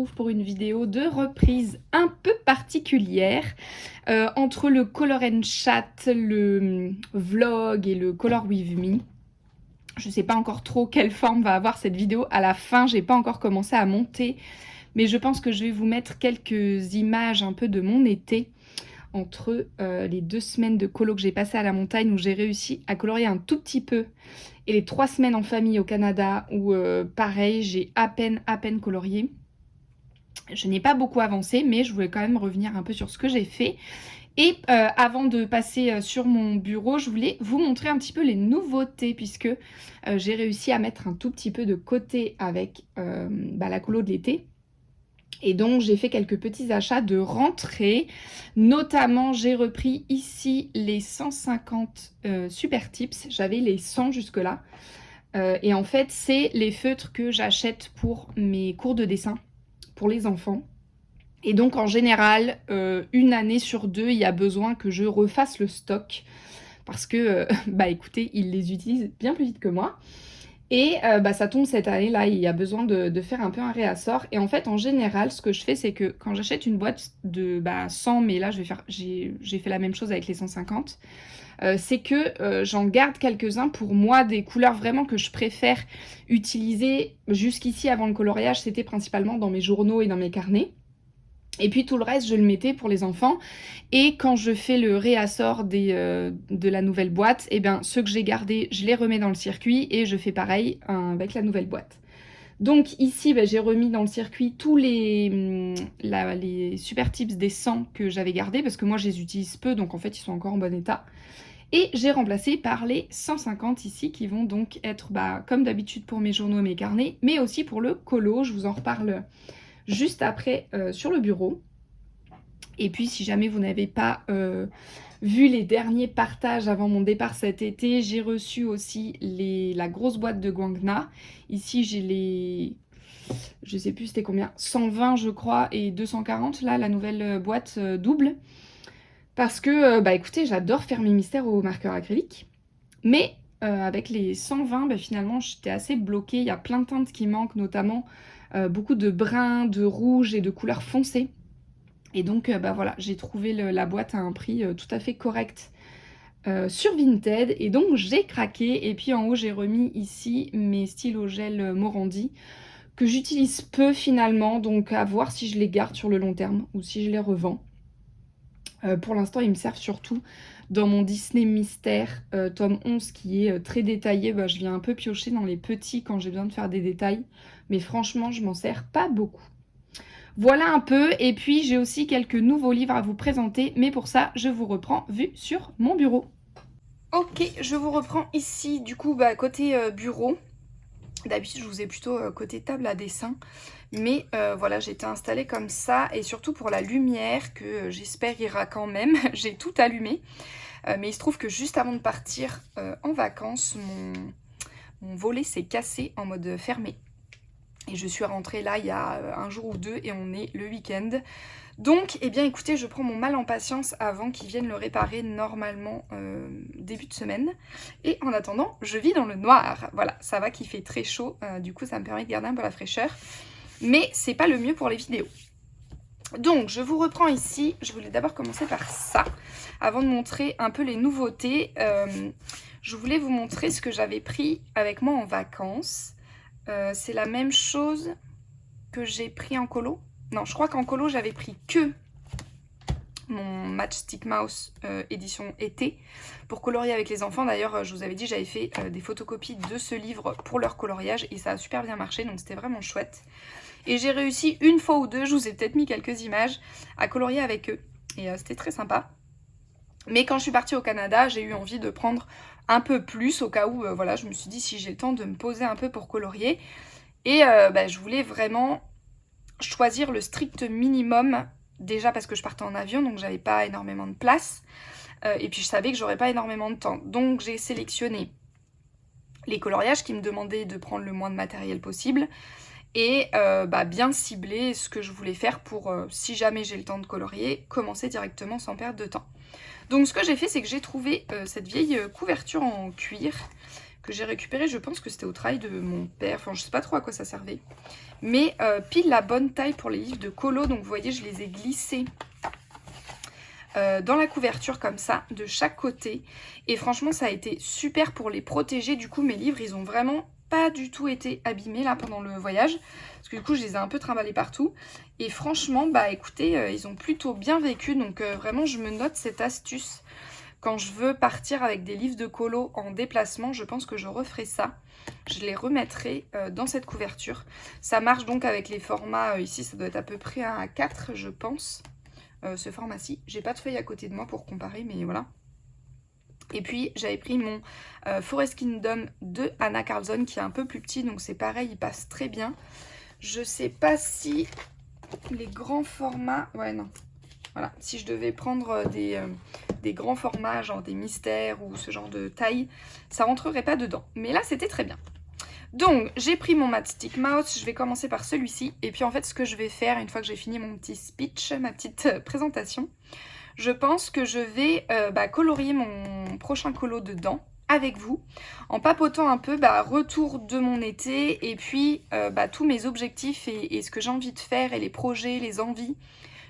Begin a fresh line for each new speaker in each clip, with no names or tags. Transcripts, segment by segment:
retrouve pour une vidéo de reprise un peu particulière entre le Color and Chat, le vlog et le Color With Me. Je ne sais pas encore trop quelle forme va avoir cette vidéo à la fin, j'ai pas encore commencé à monter, mais je pense que je vais vous mettre quelques images un peu de mon été entre les 2 semaines de colo que j'ai passées à la montagne où j'ai réussi à colorier un tout petit peu et les 3 semaines en famille au Canada où pareil j'ai à peine colorié. Je n'ai pas beaucoup avancé mais je voulais quand même revenir un peu sur ce que j'ai fait. Et avant de passer sur mon bureau, je voulais vous montrer un petit peu les nouveautés puisque j'ai réussi à mettre un tout petit peu de côté avec la colo de l'été. Et donc j'ai fait quelques petits achats de rentrée, notamment j'ai repris ici les 150 Super Tips, j'avais les 100 jusque là. Et en fait c'est les feutres que j'achète pour mes cours de dessin, pour les enfants. Et donc en général, une année sur 2, il y a besoin que je refasse le stock, parce que écoutez, ils les utilisent bien plus vite que moi. Et ça tombe cette année, là, il y a besoin de faire un peu un réassort. Et en fait, en général, ce que je fais, c'est que quand j'achète une boîte de 100, mais là, j'ai fait la même chose avec les 150, c'est que j'en garde quelques-uns pour moi, des couleurs vraiment que je préfère utiliser. Jusqu'ici, avant le coloriage, c'était principalement dans mes journaux et dans mes carnets. Et puis tout le reste, je le mettais pour les enfants. Et quand je fais le réassort de la nouvelle boîte, eh bien, ceux que j'ai gardés, je les remets dans le circuit et je fais pareil avec la nouvelle boîte. Donc ici, j'ai remis dans le circuit tous les Super Tips des 100 que j'avais gardés parce que moi, je les utilise peu, donc en fait, ils sont encore en bon état. Et j'ai remplacé par les 150 ici qui vont donc être, comme d'habitude pour mes journaux et mes carnets, mais aussi pour le colo. Je vous en reparle juste après sur le bureau. Et puis si jamais vous n'avez pas vu les derniers partages avant mon départ cet été, j'ai reçu aussi la grosse boîte de Guangna. Ici j'ai les, je sais plus c'était combien, 120 je crois et 240 là, la nouvelle boîte double. Parce que écoutez, j'adore faire mes mystères au marqueur acrylique. Mais avec les 120, finalement j'étais assez bloquée. Il y a plein de teintes qui manquent, notamment beaucoup de brun, de rouge et de couleurs foncées. Et donc voilà, j'ai trouvé la boîte à un prix tout à fait correct sur Vinted. Et donc j'ai craqué. Et puis en haut, j'ai remis ici mes stylos gel Morandi que j'utilise peu finalement. Donc à voir si je les garde sur le long terme ou si je les revends. Pour l'instant, ils me servent surtout dans mon Disney Mystère tome 11 qui est très détaillé. Je viens un peu piocher dans les petits quand j'ai besoin de faire des détails. Mais franchement, je m'en sers pas beaucoup. Voilà un peu, et puis j'ai aussi quelques nouveaux livres à vous présenter, mais pour ça, je vous reprends vue sur mon bureau. Ok, je vous reprends ici, du coup, côté bureau. D'habitude, je vous ai plutôt côté table à dessin, mais voilà, j'ai été installée comme ça, et surtout pour la lumière, que j'espère ira quand même, j'ai tout allumé. Mais il se trouve que juste avant de partir en vacances, mon volet s'est cassé en mode fermé. Et je suis rentrée là il y a un jour ou deux et on est le week-end. Donc, eh bien écoutez, je prends mon mal en patience avant qu'ils viennent le réparer normalement début de semaine. Et en attendant, je vis dans le noir. Voilà, ça va qu'il fait très chaud, du coup ça me permet de garder un peu la fraîcheur. Mais c'est pas le mieux pour les vidéos. Donc, je vous reprends ici. Je voulais d'abord commencer par ça. Avant de montrer un peu les nouveautés, je voulais vous montrer ce que j'avais pris avec moi en vacances. C'est la même chose que j'ai pris en colo. Non, je crois qu'en colo, j'avais pris que mon Matchstick Mouse édition été pour colorier avec les enfants. D'ailleurs, je vous avais dit, j'avais fait des photocopies de ce livre pour leur coloriage et ça a super bien marché, donc c'était vraiment chouette. Et j'ai réussi une fois ou deux, je vous ai peut-être mis quelques images, à colorier avec eux. Et c'était très sympa. Mais quand je suis partie au Canada, j'ai eu envie de prendre un peu plus au cas où, voilà, je me suis dit si j'ai le temps de me poser un peu pour colorier. Et je voulais vraiment choisir le strict minimum, déjà parce que je partais en avion, donc j'avais pas énormément de place. Et puis je savais que j'aurais pas énormément de temps. Donc j'ai sélectionné les coloriages qui me demandaient de prendre le moins de matériel possible. Et bien cibler ce que je voulais faire pour, si jamais j'ai le temps de colorier, commencer directement sans perdre de temps. Donc ce que j'ai fait, c'est que j'ai trouvé cette vieille couverture en cuir que j'ai récupéré, je pense que c'était au travail de mon père, enfin je sais pas trop à quoi ça servait. Mais pile la bonne taille pour les livres de colo, donc vous voyez je les ai glissés dans la couverture comme ça, de chaque côté. Et franchement ça a été super pour les protéger, du coup mes livres ils ont vraiment pas du tout été abîmés là pendant le voyage. Parce que du coup je les ai un peu trimballés partout. Et franchement bah écoutez, ils ont plutôt bien vécu, donc vraiment je me note cette astuce. Quand je veux partir avec des livres de colo en déplacement, je pense que je referai ça. Je les remettrai dans cette couverture. Ça marche donc avec les formats, ici ça doit être à peu près un A4 je pense. Ce format-ci. J'ai pas de feuille à côté de moi pour comparer, mais voilà. Et puis j'avais pris mon Forest Kingdom de Anna Carlson qui est un peu plus petit, donc c'est pareil, il passe très bien. Je sais pas si les grands formats... Ouais, non. Voilà, si je devais prendre des grands formats, genre des mystères ou ce genre de taille, ça rentrerait pas dedans. Mais là, c'était très bien. Donc, j'ai pris mon Matchstick Mouse, je vais commencer par celui-ci. Et puis en fait, ce que je vais faire, une fois que j'ai fini mon petit speech, ma petite présentation, je pense que je vais colorier mon prochain colo dedans avec vous, en papotant un peu retour de mon été et puis tous mes objectifs et ce que j'ai envie de faire et les projets, les envies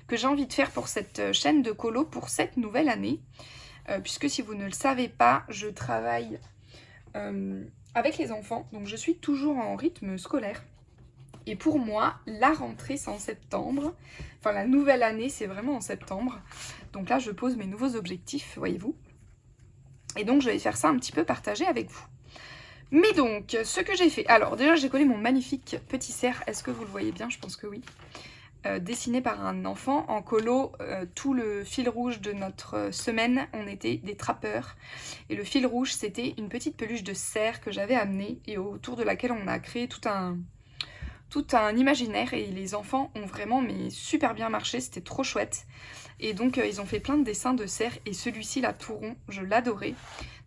que j'ai envie de faire pour cette chaîne de colo pour cette nouvelle année. Puisque si vous ne le savez pas, je travaille avec les enfants, donc je suis toujours en rythme scolaire. Et pour moi, la rentrée c'est en septembre, enfin la nouvelle année c'est vraiment en septembre. Donc là je pose mes nouveaux objectifs, voyez-vous. Et donc je vais faire ça un petit peu partagé avec vous. Mais donc, ce que j'ai fait, alors déjà j'ai collé mon magnifique petit cerf, est-ce que vous le voyez bien? Je pense que oui. Dessiné par un enfant en colo, tout le fil rouge de notre semaine, on était des trappeurs. Et le fil rouge, c'était une petite peluche de cerf que j'avais amenée et autour de laquelle on a créé tout un imaginaire. Et les enfants ont vraiment super bien marché, c'était trop chouette. Et donc ils ont fait plein de dessins de cerfs et celui-ci là tout rond, je l'adorais.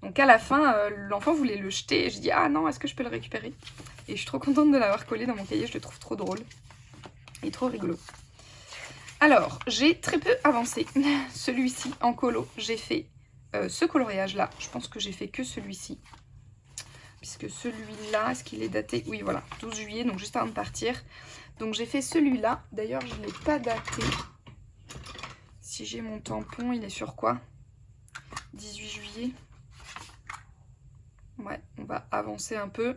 Donc à la fin, l'enfant voulait le jeter et je dis ah non, est-ce que je peux le récupérer? Et je suis trop contente de l'avoir collé dans mon cahier, je le trouve trop drôle. Et trop rigolo. Alors, j'ai très peu avancé. Celui-ci en colo, j'ai fait ce coloriage-là. Je pense que j'ai fait que celui-ci. Puisque celui-là, est-ce qu'il est daté? Oui, voilà, 12 juillet, donc juste avant de partir. Donc j'ai fait celui-là. D'ailleurs, je ne l'ai pas daté. Si j'ai mon tampon, il est sur quoi? 18 juillet. Ouais, on va avancer un peu.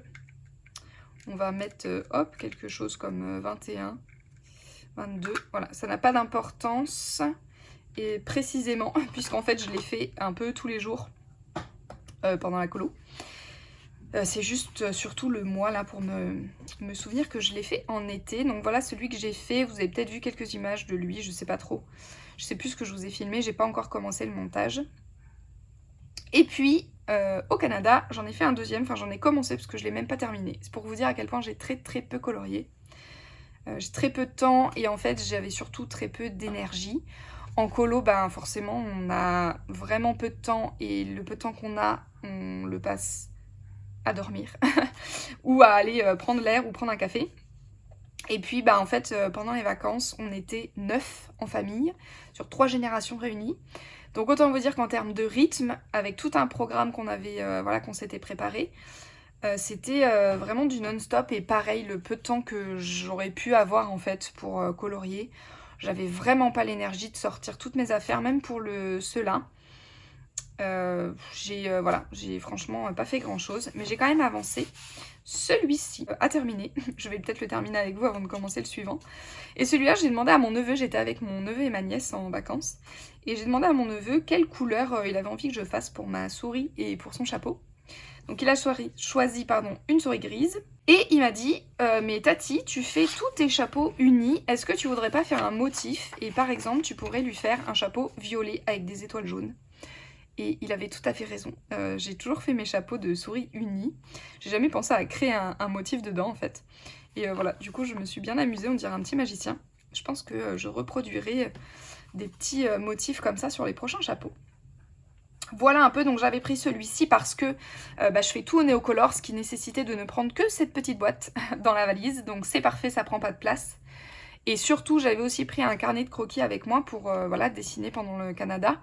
On va mettre, hop, quelque chose comme 21. 22, voilà, ça n'a pas d'importance, et précisément, puisqu'en fait je l'ai fait un peu tous les jours pendant la colo. C'est juste surtout le mois là pour me souvenir que je l'ai fait en été. Donc voilà celui que j'ai fait, vous avez peut-être vu quelques images de lui, je sais pas trop. Je sais plus ce que je vous ai filmé, j'ai pas encore commencé le montage. Et puis au Canada, j'en ai fait un deuxième, enfin j'en ai commencé parce que je l'ai même pas terminé. C'est pour vous dire à quel point j'ai très peu colorié. J'ai très peu de temps et en fait j'avais surtout très peu d'énergie. En colo, forcément on a vraiment peu de temps et le peu de temps qu'on a, on le passe à dormir ou à aller prendre l'air ou prendre un café. Et puis en fait pendant les vacances on était 9 en famille sur 3 générations réunies. Donc autant vous dire qu'en termes de rythme, avec tout un programme qu'on avait, qu'on s'était préparé, c'était vraiment du non-stop et pareil, le peu de temps que j'aurais pu avoir en fait pour colorier, j'avais vraiment pas l'énergie de sortir toutes mes affaires, même pour ceux-là. J'ai franchement pas fait grand chose, mais j'ai quand même avancé. Celui-ci a terminé, je vais peut-être le terminer avec vous avant de commencer le suivant. Et celui-là, j'ai demandé à mon neveu, j'étais avec mon neveu et ma nièce en vacances, et j'ai demandé à mon neveu quelle couleur il avait envie que je fasse pour ma souris et pour son chapeau. Donc il a choisi une souris grise. Et il m'a dit mais Tati, tu fais tous tes chapeaux unis, est-ce que tu voudrais pas faire un motif? Et par exemple, tu pourrais lui faire un chapeau violet avec des étoiles jaunes. Et il avait tout à fait raison. J'ai toujours fait mes chapeaux de souris unis. J'ai jamais pensé à créer un motif dedans en fait. Et voilà, du coup je me suis bien amusée, on dirait un petit magicien. Je pense que je reproduirai des petits motifs comme ça sur les prochains chapeaux. Voilà un peu, donc j'avais pris celui-ci parce que je fais tout au Néocolor, ce qui nécessitait de ne prendre que cette petite boîte dans la valise. Donc c'est parfait, ça prend pas de place. Et surtout, j'avais aussi pris un carnet de croquis avec moi pour dessiner pendant le Canada.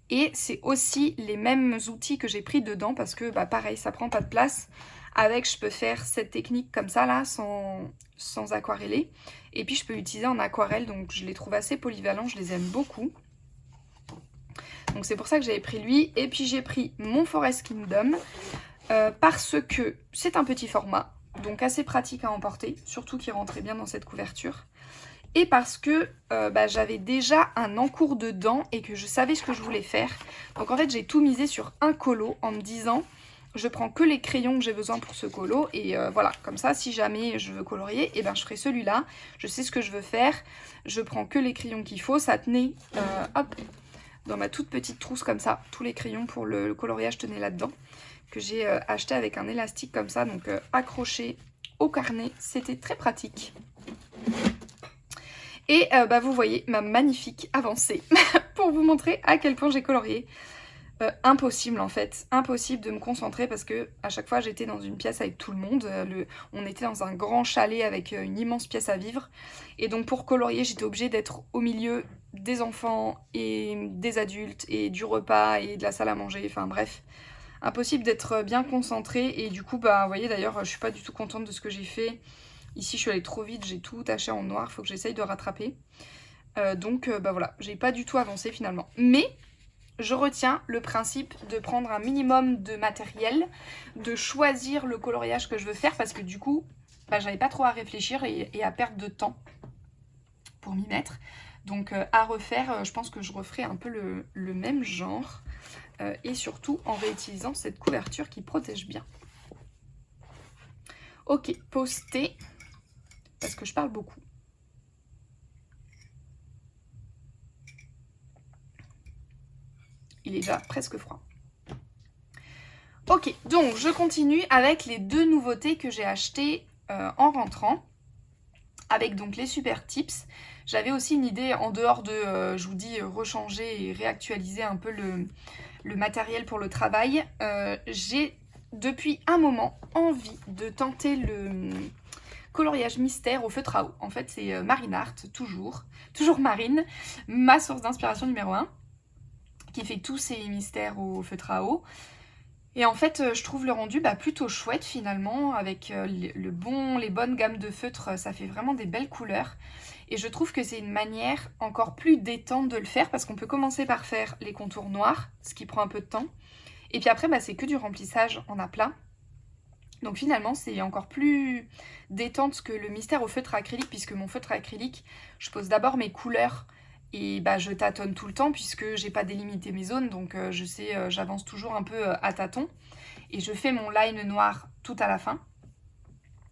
Et c'est aussi les mêmes outils que j'ai pris dedans parce que bah, pareil, ça prend pas de place. Avec, je peux faire cette technique comme ça là, sans aquareller. Et puis je peux utiliser en aquarelle, donc je les trouve assez polyvalents, je les aime beaucoup. Donc c'est pour ça que j'avais pris lui. Et puis j'ai pris mon Forest Kingdom parce que c'est un petit format, donc assez pratique à emporter, surtout qu'il rentrait bien dans cette couverture. Et parce que bah, j'avais déjà un encours dedans et que je savais ce que je voulais faire. Donc en fait j'ai tout misé sur un colo en me disant je prends que les crayons que j'ai besoin pour ce colo. Et voilà, comme ça si jamais je veux colorier, et ben je ferai celui-là. Je sais ce que je veux faire, je prends que les crayons qu'il faut. Ça tenait hop, dans ma toute petite trousse comme ça. Tous les crayons pour le coloriage tenaient là-dedans. Que j'ai acheté avec un élastique comme ça, donc accroché au carnet. C'était très pratique. Et bah, vous voyez ma magnifique avancée pour vous montrer à quel point j'ai colorié. Impossible en fait, impossible de me concentrer parce que à chaque fois j'étais dans une pièce avec tout le monde. On était dans un grand chalet avec une immense pièce à vivre. Et donc pour colorier, j'étais obligée d'être au milieu des enfants et des adultes et du repas et de la salle à manger. Enfin bref, impossible d'être bien concentrée. Et du coup, bah vous voyez d'ailleurs, je suis pas du tout contente de ce que j'ai fait. Ici, je suis allée trop vite, j'ai tout taché en noir, il faut que j'essaye de rattraper. Donc, bah voilà, j'ai pas du tout avancé finalement. Mais je retiens le principe de prendre un minimum de matériel, de choisir le coloriage que je veux faire, parce que du coup, bah, j'avais pas trop à réfléchir et à perdre de temps pour m'y mettre. Donc, à refaire, je pense que je referai un peu le même genre. Et surtout en réutilisant cette couverture qui protège bien. Ok, poster. Parce que je parle beaucoup. Il est déjà presque froid. Ok, donc je continue avec les deux nouveautés que j'ai achetées en rentrant. Avec donc les super tips. J'avais aussi une idée en dehors de, je vous dis, rechanger et réactualiser un peu le matériel pour le travail. J'ai depuis un moment envie de tenter le coloriage mystère au feutre à eau. En fait, c'est Marine Art, toujours Marine, ma source d'inspiration numéro 1, qui fait tous ces mystères au feutre à eau. Et en fait, je trouve le rendu plutôt chouette finalement, avec les bonnes gammes de feutres, ça fait vraiment des belles couleurs. Et je trouve que c'est une manière encore plus détente de le faire, parce qu'on peut commencer par faire les contours noirs, ce qui prend un peu de temps. Et puis après, c'est que du remplissage en aplat. Donc finalement, c'est encore plus détente que le mystère au feutre acrylique, puisque mon feutre acrylique, je pose d'abord mes couleurs et je tâtonne tout le temps puisque j'ai pas délimité mes zones, donc je sais, j'avance toujours un peu à tâtons. Et je fais mon line noir tout à la fin.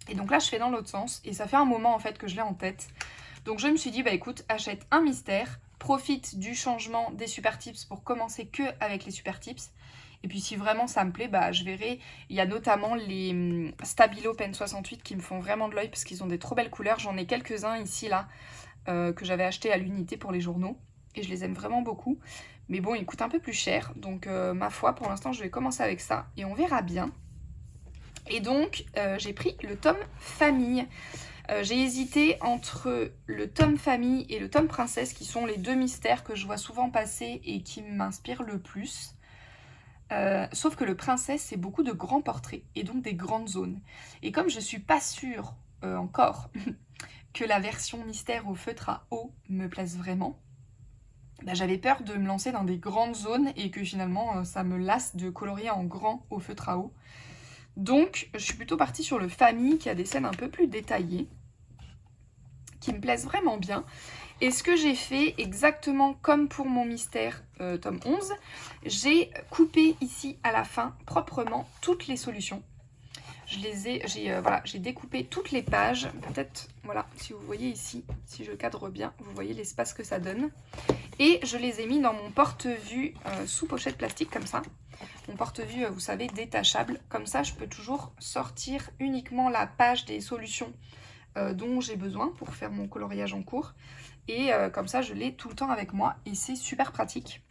Et donc là, je fais dans l'autre sens et ça fait un moment en fait que je l'ai en tête. Donc je me suis dit, écoute, achète un mystère, profite du changement des super tips pour commencer que avec les super tips. Et puis si vraiment ça me plaît, je verrai. Il y a notamment les Stabilo Pen 68 qui me font vraiment de l'œil parce qu'ils ont des trop belles couleurs. J'en ai quelques-uns ici, là, que j'avais acheté à l'unité pour les journaux. Et je les aime vraiment beaucoup. Mais bon, ils coûtent un peu plus cher. Donc ma foi, pour l'instant, je vais commencer avec ça. Et on verra bien. Et donc, j'ai pris le tome Famille. J'ai hésité entre le tome Famille et le tome Princesse, qui sont les deux mystères que je vois souvent passer et qui m'inspirent le plus. Sauf que le Princesse, c'est beaucoup de grands portraits et donc des grandes zones. Et comme je suis pas sûre encore que la version mystère au feutre à eau me plaise vraiment, j'avais peur de me lancer dans des grandes zones et que finalement ça me lasse de colorier en grand au feutre à eau. Donc je suis plutôt partie sur le Famille qui a des scènes un peu plus détaillées, qui me plaisent vraiment bien. Et ce que j'ai fait, exactement comme pour mon mystère tome 11, j'ai coupé ici à la fin proprement toutes les solutions. J'ai découpé toutes les pages. Peut-être, voilà, si vous voyez ici, si je cadre bien, vous voyez l'espace que ça donne. Et je les ai mis dans mon porte-vue sous pochette plastique comme ça. Mon porte-vue, vous savez, détachable. Comme ça, je peux toujours sortir uniquement la page des solutions dont j'ai besoin pour faire mon coloriage en cours. Et comme ça, je l'ai tout le temps avec moi et c'est super pratique.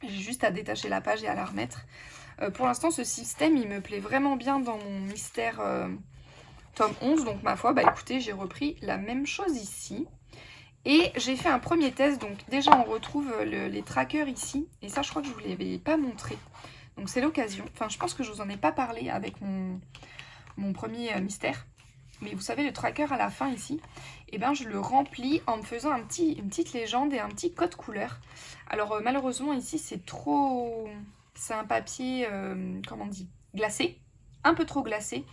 J'ai juste à détacher la page et à la remettre. Pour l'instant, ce système, il me plaît vraiment bien dans mon mystère tome 11. Donc ma foi, écoutez, j'ai repris la même chose ici. Et j'ai fait un premier test, donc déjà on retrouve les trackers ici. Et ça je crois que je ne vous l'avais pas montré. Donc c'est l'occasion. Enfin je pense que je vous en ai pas parlé avec mon premier mystère. Mais vous savez le tracker à la fin ici, eh ben, je le remplis en me faisant une petite légende et un petit code couleur. Alors malheureusement ici c'est trop... C'est un papier, comment on dit, glacé. Un peu trop glacé.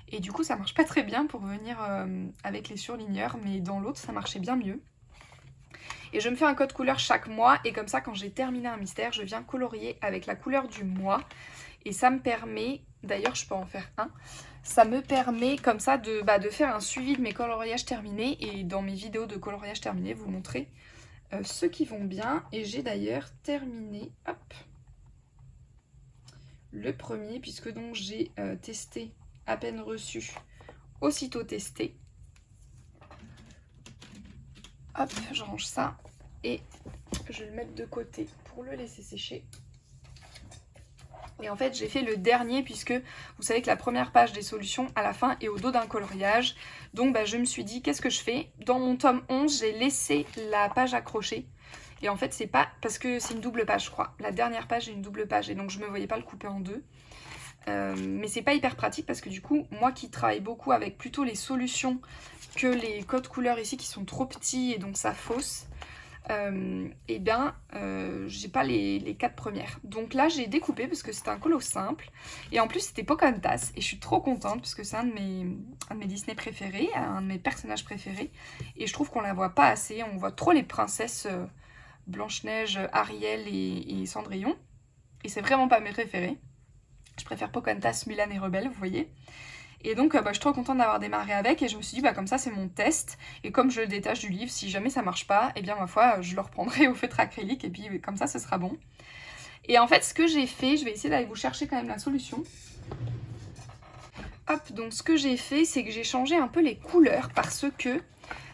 Et du coup ça marche pas très bien pour venir avec les surligneurs. Mais dans l'autre ça marchait bien mieux. Et je me fais un code couleur chaque mois. Et comme ça quand j'ai terminé un mystère je viens colorier avec la couleur du mois. Et ça me permet, d'ailleurs je peux en faire un, ça me permet comme ça de faire un suivi de mes coloriages terminés. Et dans mes vidéos de coloriage terminé, vous montrer ceux qui vont bien. Et j'ai d'ailleurs terminé, hop, le premier, puisque donc j'ai testé, à peine reçu, aussitôt testé. Hop, je range ça et je vais le mettre de côté pour le laisser sécher. Et en fait j'ai fait le dernier puisque vous savez que la première page des solutions à la fin est au dos d'un coloriage. Donc je me suis dit qu'est-ce que je fais? Dans mon tome 11 j'ai laissé la page accrochée. Et en fait c'est pas parce que c'est une double page je crois. La dernière page est une double page et donc je me voyais pas le couper en deux. Mais c'est pas hyper pratique parce que du coup moi qui travaille beaucoup avec plutôt les solutions que les codes couleurs ici qui sont trop petits et donc ça fausse. Et bien j'ai pas les 4 premières. Donc là j'ai découpé parce que c'était un colo simple. Et en plus c'était Pocahontas. Et je suis trop contente parce que c'est un de mes Disney préférés, un de mes personnages préférés. Et je trouve qu'on la voit pas assez. On voit trop les princesses Blanche-Neige, Ariel et Cendrillon. Et c'est vraiment pas mes préférés. Je préfère Pocahontas, Mulan et Rebelle, vous voyez. Et donc je suis trop contente d'avoir démarré avec et je me suis dit comme ça c'est mon test et comme je le détache du livre, si jamais ça marche pas, et bien ma foi je le reprendrai au feutre acrylique et puis comme ça ce sera bon. Et en fait ce que j'ai fait, je vais essayer d'aller vous chercher quand même la solution. Hop, donc ce que j'ai fait c'est que j'ai changé un peu les couleurs parce que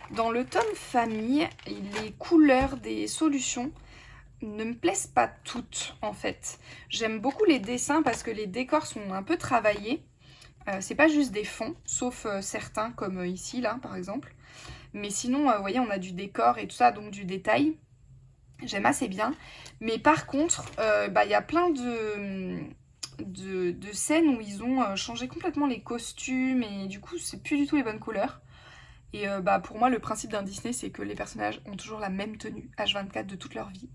dans le tome famille, les couleurs des solutions ne me plaisent pas toutes en fait. J'aime beaucoup les dessins parce que les décors sont un peu travaillés. C'est pas juste des fonds, sauf certains comme ici, là, par exemple. Mais sinon, vous voyez, on a du décor et tout ça, donc du détail. J'aime assez bien. Mais par contre, y a plein de scènes où ils ont changé complètement les costumes et du coup, c'est plus du tout les bonnes couleurs. Et pour moi, le principe d'un Disney, c'est que les personnages ont toujours la même tenue, H24 de toute leur vie.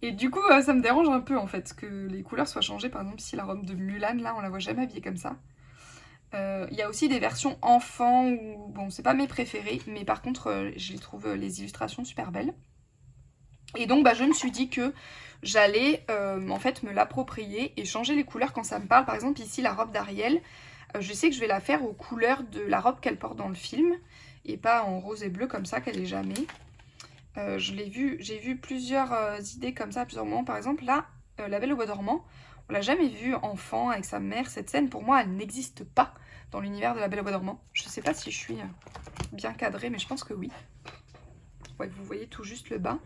Et du coup, ça me dérange un peu en fait, que les couleurs soient changées. Par exemple, ici, la robe de Mulan, là, on la voit jamais habillée comme ça. Il y a aussi des versions enfants où, bon, c'est pas mes préférées, mais par contre, je trouve les illustrations super belles. Et donc, je me suis dit que j'allais en fait me l'approprier et changer les couleurs quand ça me parle. Par exemple, ici, la robe d'Ariel, je sais que je vais la faire aux couleurs de la robe qu'elle porte dans le film et pas en rose et bleu comme ça qu'elle est jamais. J'ai vu plusieurs idées comme ça à plusieurs moments. Par exemple, là, La Belle au Bois dormant, on l'a jamais vue enfant avec sa mère. Cette scène, pour moi, elle n'existe pas dans l'univers de La Belle au Bois dormant. Je sais pas si je suis bien cadrée, mais je pense que oui. Ouais, vous voyez tout juste le bas.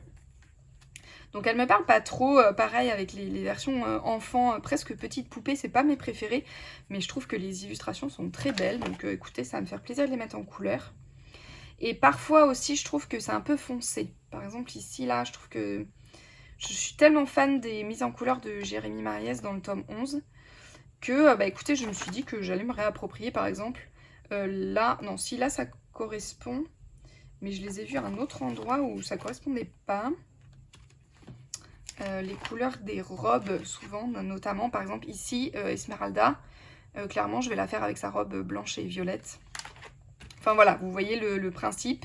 Donc elle me parle pas trop, pareil avec les versions enfants, presque petites poupées, c'est pas mes préférées. Mais je trouve que les illustrations sont très belles, donc écoutez, ça va me faire plaisir de les mettre en couleur. Et parfois aussi, je trouve que c'est un peu foncé. Par exemple, ici, là, je trouve que je suis tellement fan des mises en couleur de Jérémy Mariès dans le tome 11 que, écoutez, je me suis dit que j'allais me réapproprier, par exemple. Là, non, si là, ça correspond, mais je les ai vus à un autre endroit où ça correspondait pas. Les couleurs des robes, souvent, notamment, par exemple, ici, Esmeralda, clairement, je vais la faire avec sa robe blanche et violette. Enfin voilà, vous voyez le principe.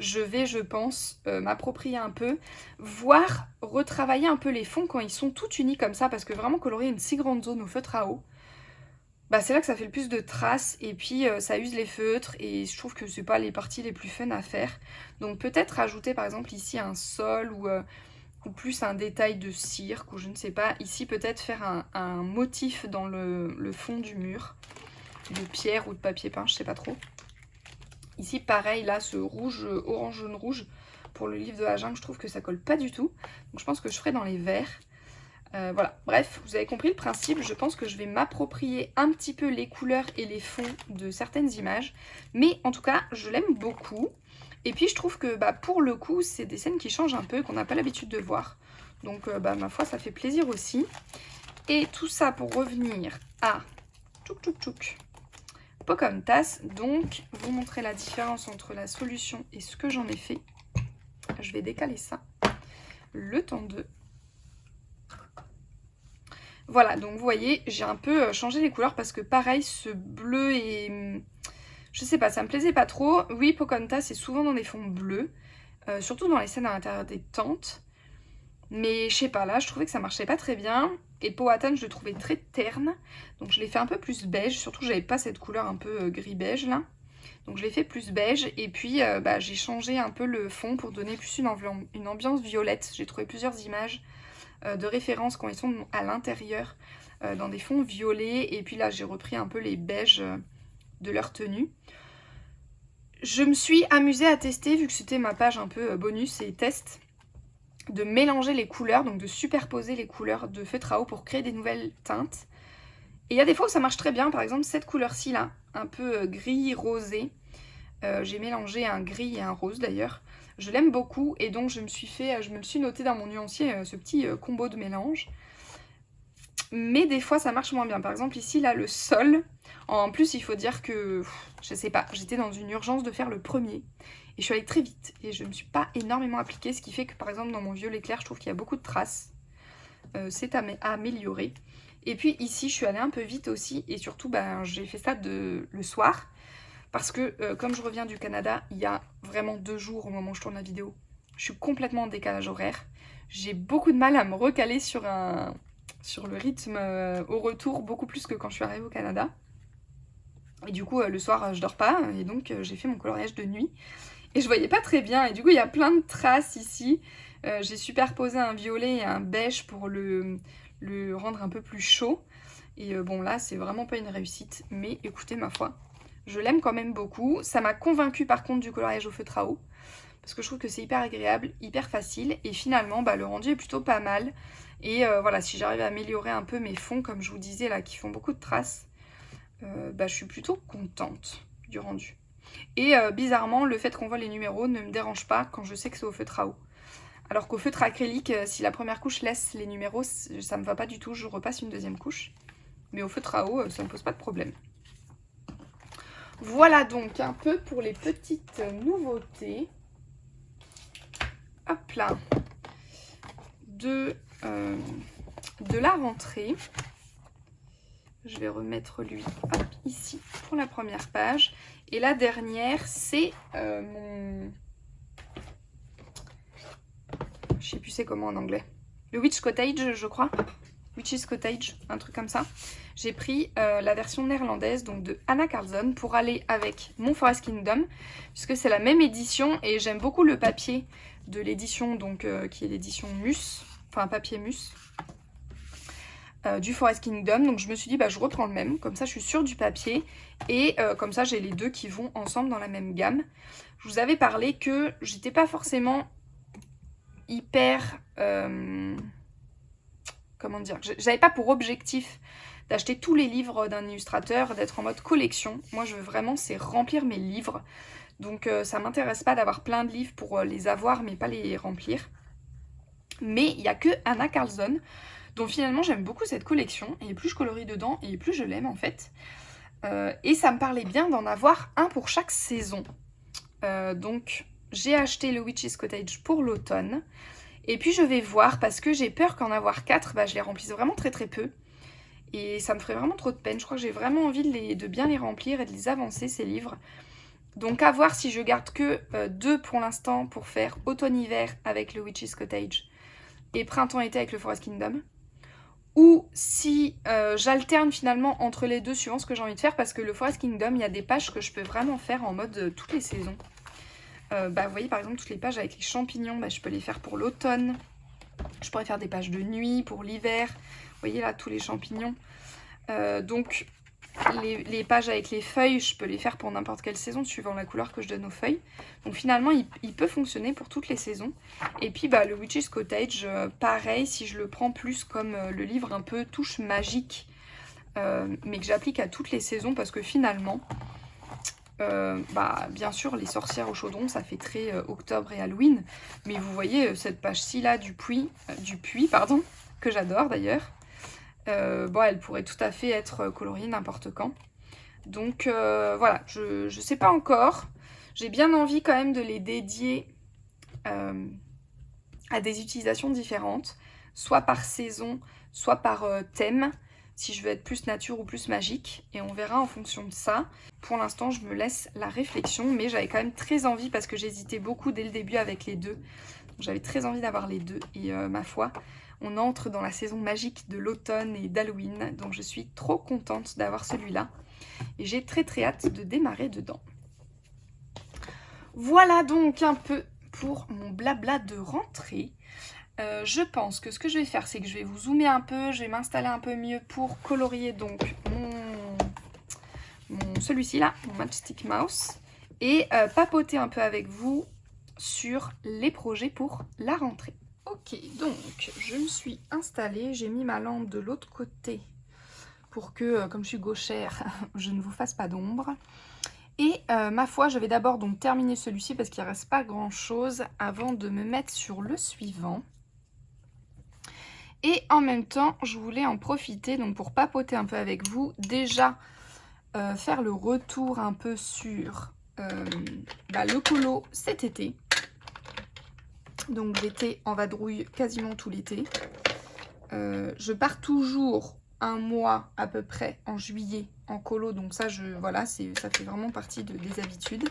Je vais, je pense, m'approprier un peu, voire retravailler un peu les fonds quand ils sont tout unis comme ça, parce que vraiment colorier une si grande zone au feutre à eau, c'est là que ça fait le plus de traces, et puis ça use les feutres, et je trouve que c'est pas les parties les plus fun à faire. Donc peut-être rajouter par exemple ici un sol, ou plus un détail de cirque, ou je ne sais pas. Ici peut-être faire un motif dans le fond du mur, de pierre ou de papier peint, je sais pas trop. Ici, pareil, là, ce rouge, orange, jaune, rouge, pour le livre de la jungle, je trouve que ça colle pas du tout. Donc, je pense que je ferai dans les verts. Voilà, bref, vous avez compris le principe. Je pense que je vais m'approprier un petit peu les couleurs et les fonds de certaines images. Mais en tout cas, je l'aime beaucoup. Et puis je trouve que pour le coup, c'est des scènes qui changent un peu, qu'on n'a pas l'habitude de voir. Donc ma foi, ça fait plaisir aussi. Et tout ça pour revenir à tchouk tchouk tchouk Pocahontas. Donc, vous montrer la différence entre la solution et ce que j'en ai fait. Je vais décaler ça. Le temps de... Voilà, donc vous voyez, j'ai un peu changé les couleurs parce que pareil, ce bleu et... Je sais pas, ça me plaisait pas trop. Oui, Pocahontas, c'est souvent dans des fonds bleus, surtout dans les scènes à l'intérieur des tentes. Mais je sais pas, là, je trouvais que ça marchait pas très bien. Et Powhatan, je le trouvais très terne. Donc je l'ai fait un peu plus beige, surtout que j'avais pas cette couleur un peu gris-beige là. Donc je l'ai fait plus beige et puis j'ai changé un peu le fond pour donner plus une ambiance violette. J'ai trouvé plusieurs images de référence quand ils sont à l'intérieur dans des fonds violets. Et puis là j'ai repris un peu les beiges de leur tenue. Je me suis amusée à tester, vu que c'était ma page un peu bonus et test, de mélanger les couleurs, donc de superposer les couleurs de feutre à eau pour créer des nouvelles teintes. Et il y a des fois où ça marche très bien, par exemple cette couleur-ci là, un peu gris rosé. J'ai mélangé un gris et un rose d'ailleurs. Je l'aime beaucoup et donc je me le suis noté dans mon nuancier, ce petit combo de mélange. Mais des fois ça marche moins bien. Par exemple ici là le sol, en plus il faut dire que, je sais pas, j'étais dans une urgence de faire le premier. Et je suis allée très vite et je ne me suis pas énormément appliquée, ce qui fait que par exemple dans mon violet clair je trouve qu'il y a beaucoup de traces. C'est à améliorer. Et puis ici je suis allée un peu vite aussi et surtout j'ai fait ça le soir. Parce que comme je reviens du Canada, il y a vraiment 2 jours au moment où je tourne la vidéo. Je suis complètement en décalage horaire. J'ai beaucoup de mal à me recaler sur le rythme au retour, beaucoup plus que quand je suis arrivée au Canada. Et du coup, le soir, je dors pas. Et donc, j'ai fait mon coloriage de nuit. Et je voyais pas très bien. Et du coup, il y a plein de traces ici. J'ai superposé un violet et un beige pour le rendre un peu plus chaud. Et bon, là, c'est vraiment pas une réussite. Mais écoutez, ma foi, je l'aime quand même beaucoup. Ça m'a convaincue par contre du coloriage au feutre à eau. Parce que je trouve que c'est hyper agréable, hyper facile. Et finalement, le rendu est plutôt pas mal. Et voilà, si j'arrive à améliorer un peu mes fonds, comme je vous disais là, qui font beaucoup de traces, je suis plutôt contente du rendu. Et bizarrement, le fait qu'on voit les numéros ne me dérange pas quand je sais que c'est au feutre à eau. Alors qu'au feutre acrylique, si la première couche laisse les numéros, ça me va pas du tout, je repasse une deuxième couche. Mais au feutre à eau, ça ne pose pas de problème. Voilà donc un peu pour les petites nouveautés. Hop là. De la rentrée. Je vais remettre lui ici pour la première page. Et la dernière, c'est mon... Je sais plus c'est comment en anglais. Le Witch Cottage, je crois. Witch's Cottage, un truc comme ça. J'ai pris la version néerlandaise donc de Anna Carlson pour aller avec mon Forest Kingdom, puisque c'est la même édition et j'aime beaucoup le papier de l'édition donc qui est l'édition Mus, enfin papier Mus du Forest Kingdom. Donc je me suis dit je reprends le même, comme ça je suis sûre du papier et comme ça j'ai les deux qui vont ensemble dans la même gamme. Je vous avais parlé que j'étais pas forcément hyper... comment dire, j'avais pas pour objectif d'acheter tous les livres d'un illustrateur, d'être en mode collection. Moi, je veux vraiment, c'est remplir mes livres. Donc, ça m'intéresse pas d'avoir plein de livres pour les avoir, mais pas les remplir. Mais il n'y a que Anna Carlson, dont finalement, j'aime beaucoup cette collection. Et plus je colorie dedans, et plus je l'aime, en fait. Et ça me parlait bien d'en avoir un pour chaque saison. Donc, j'ai acheté le Witch's Cottage pour l'automne. Et puis je vais voir parce que j'ai peur qu'en avoir 4, je les remplisse vraiment très très peu. Et ça me ferait vraiment trop de peine. Je crois que j'ai vraiment envie de bien les remplir et de les avancer ces livres. Donc à voir si je garde que 2 pour l'instant pour faire automne-hiver avec le Witch's Cottage et printemps-été avec le Forest Kingdom. Ou si j'alterne finalement entre les deux suivant ce que j'ai envie de faire, parce que le Forest Kingdom, il y a des pages que je peux vraiment faire en mode toutes les saisons. Vous voyez par exemple toutes les pages avec les champignons, je peux les faire pour l'automne. Je pourrais faire des pages de nuit pour l'hiver. Vous voyez là tous les champignons. Donc les pages avec les feuilles, je peux les faire pour n'importe quelle saison suivant la couleur que je donne aux feuilles. Donc finalement il peut fonctionner pour toutes les saisons. Et puis le Witch's Cottage, pareil, si je le prends plus comme le livre un peu touche magique, mais que j'applique à toutes les saisons, parce que finalement Bien sûr, les sorcières au chaudron, ça fait très octobre et Halloween. Mais vous voyez cette page-ci là du puits, pardon, que j'adore d'ailleurs. Elle pourrait tout à fait être coloriée n'importe quand. Donc voilà, je sais pas encore. J'ai bien envie quand même de les dédier à des utilisations différentes, soit par saison, soit par thème, si je veux être plus nature ou plus magique, et on verra en fonction de ça. Pour l'instant, je me laisse la réflexion, mais j'avais quand même très envie, parce que j'hésitais beaucoup dès le début avec les deux. J'avais très envie d'avoir les deux, et ma foi, on entre dans la saison magique de l'automne et d'Halloween, donc je suis trop contente d'avoir celui-là, et j'ai très hâte de démarrer dedans. Voilà donc un peu pour mon blabla de rentrée. Je pense que ce que je vais faire, c'est que je vais vous zoomer un peu, je vais m'installer un peu mieux pour colorier donc celui-ci là, mon Matchstick Mouse, et papoter un peu avec vous sur les projets pour la rentrée. Ok, donc je me suis installée, j'ai mis ma lampe de l'autre côté pour que, comme je suis gauchère, je ne vous fasse pas d'ombre. Et ma foi, je vais d'abord donc terminer celui-ci parce qu'il ne reste pas grand-chose avant de me mettre sur le suivant. Et en même temps, je voulais en profiter donc pour papoter un peu avec vous. Déjà, faire le retour un peu sur le colo cet été. Donc j'étais en vadrouille quasiment tout l'été. Je pars toujours un mois à peu près en juillet en colo. Donc ça, ça fait vraiment partie des habitudes.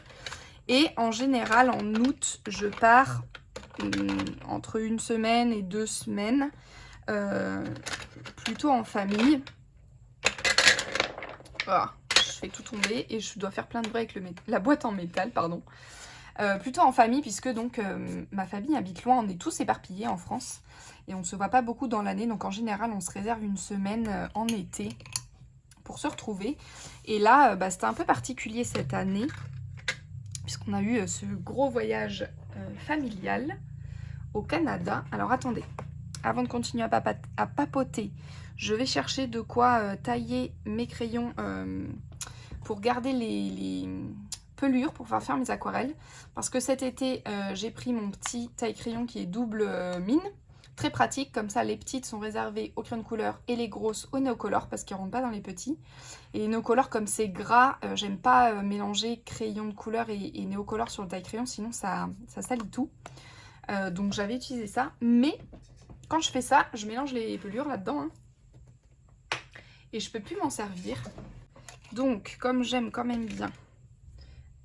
Et en général, en août, je pars entre 1 semaine et 2 semaines. Plutôt en famille. Voilà, je fais tout tomber et je dois faire plein de bruit avec la boîte en métal, pardon. Plutôt en famille puisque donc ma famille habite loin, on est tous éparpillés en France et on ne se voit pas beaucoup dans l'année, donc en général on se réserve 1 semaine en été pour se retrouver. Et là c'était un peu particulier cette année puisqu'on a eu ce gros voyage familial au Canada. Alors attendez, avant de continuer à papoter, je vais chercher de quoi tailler mes crayons pour garder les pelures pour pouvoir faire mes aquarelles. Parce que cet été, j'ai pris mon petit taille-crayon qui est double mine. Très pratique, comme ça les petites sont réservées aux crayons de couleur et les grosses aux néocolores parce qu'ils ne rentrent pas dans les petits. Et les néocolores, comme c'est gras, j'aime pas mélanger crayon de couleur et néocolore sur le taille-crayon, sinon ça salit tout. Donc j'avais utilisé ça, mais quand je fais ça, je mélange les pelures là-dedans. Hein, et je peux plus m'en servir. Donc, comme j'aime quand même bien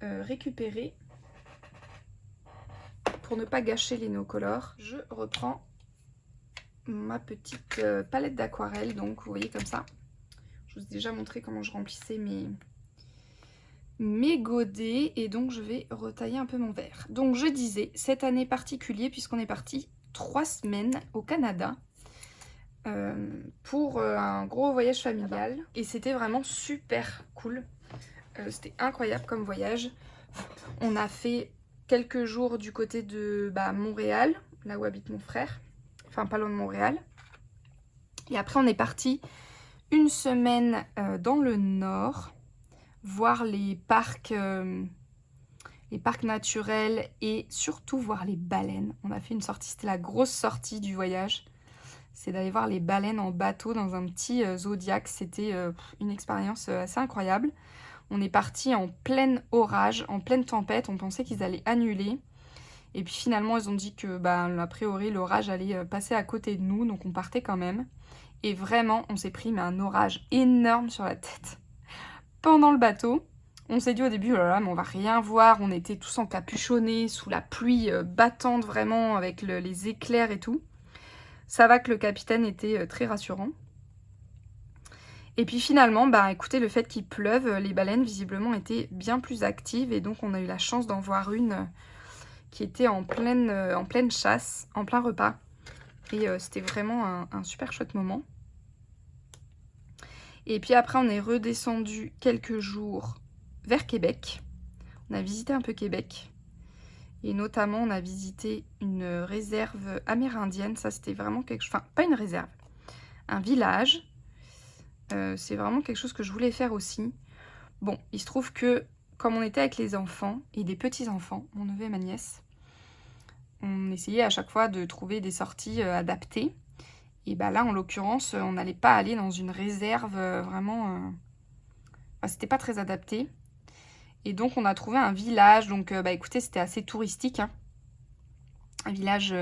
récupérer, pour ne pas gâcher les néocolores, je reprends ma petite palette d'aquarelle. Donc, vous voyez comme ça. Je vous ai déjà montré comment je remplissais mes godets. Et donc, je vais retailler un peu mon verre. Donc, je disais, cette année particulière, puisqu'on est parti 3 semaines au Canada pour un gros voyage familial. Et c'était vraiment super cool. C'était incroyable comme voyage. On a fait quelques jours du côté de Montréal, là où habite mon frère. Enfin, pas loin de Montréal. Et après, on est parti 1 semaine dans le nord, voir les parcs naturels et surtout voir les baleines. On a fait une sortie, c'était la grosse sortie du voyage. C'est d'aller voir les baleines en bateau dans un petit Zodiac. C'était une expérience assez incroyable. On est parti en plein orage, en pleine tempête. On pensait qu'ils allaient annuler. Et puis finalement, ils ont dit que, a priori, l'orage allait passer à côté de nous. Donc on partait quand même. Et vraiment, on s'est pris un orage énorme sur la tête. Pendant le bateau, on s'est dit au début, oh là là, mais on va rien voir. On était tous encapuchonnés sous la pluie battante vraiment avec les éclairs et tout. Ça va que le capitaine était très rassurant. Et puis finalement, écoutez, le fait qu'il pleuve, les baleines visiblement étaient bien plus actives. Et donc on a eu la chance d'en voir une qui était en pleine chasse, en plein repas. Et c'était vraiment un super chouette moment. Et puis après, on est redescendu quelques jours vers Québec. On a visité un peu Québec. Et notamment, on a visité une réserve amérindienne. Ça, c'était vraiment quelque chose... Enfin, pas une réserve. Un village. C'est vraiment quelque chose que je voulais faire aussi. Bon, il se trouve que comme on était avec les enfants et des petits-enfants, mon neveu et ma nièce, on essayait à chaque fois de trouver des sorties adaptées. Et bah là, en l'occurrence, on n'allait pas aller dans une réserve vraiment... Enfin, c'était pas très adapté. Et donc, on a trouvé un village. Donc, bah écoutez, c'était assez touristique, hein. Un village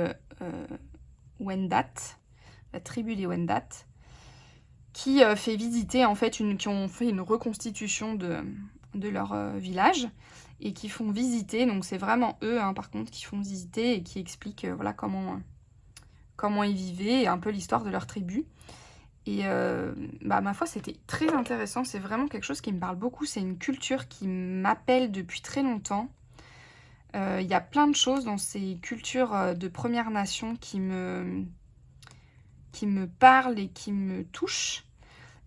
Wendat, la tribu des Wendat, qui fait visiter, en fait, qui ont fait une reconstitution de leur village et qui font visiter. Donc, c'est vraiment eux, hein, par contre, qui font visiter et qui expliquent voilà, comment ils vivaient et un peu l'histoire de leur tribu. Et bah, ma foi, c'était très intéressant. C'est vraiment quelque chose qui me parle beaucoup. C'est une culture qui m'appelle depuis très longtemps. Il y a plein de choses dans ces cultures de Premières Nations qui me parlent et qui me touchent.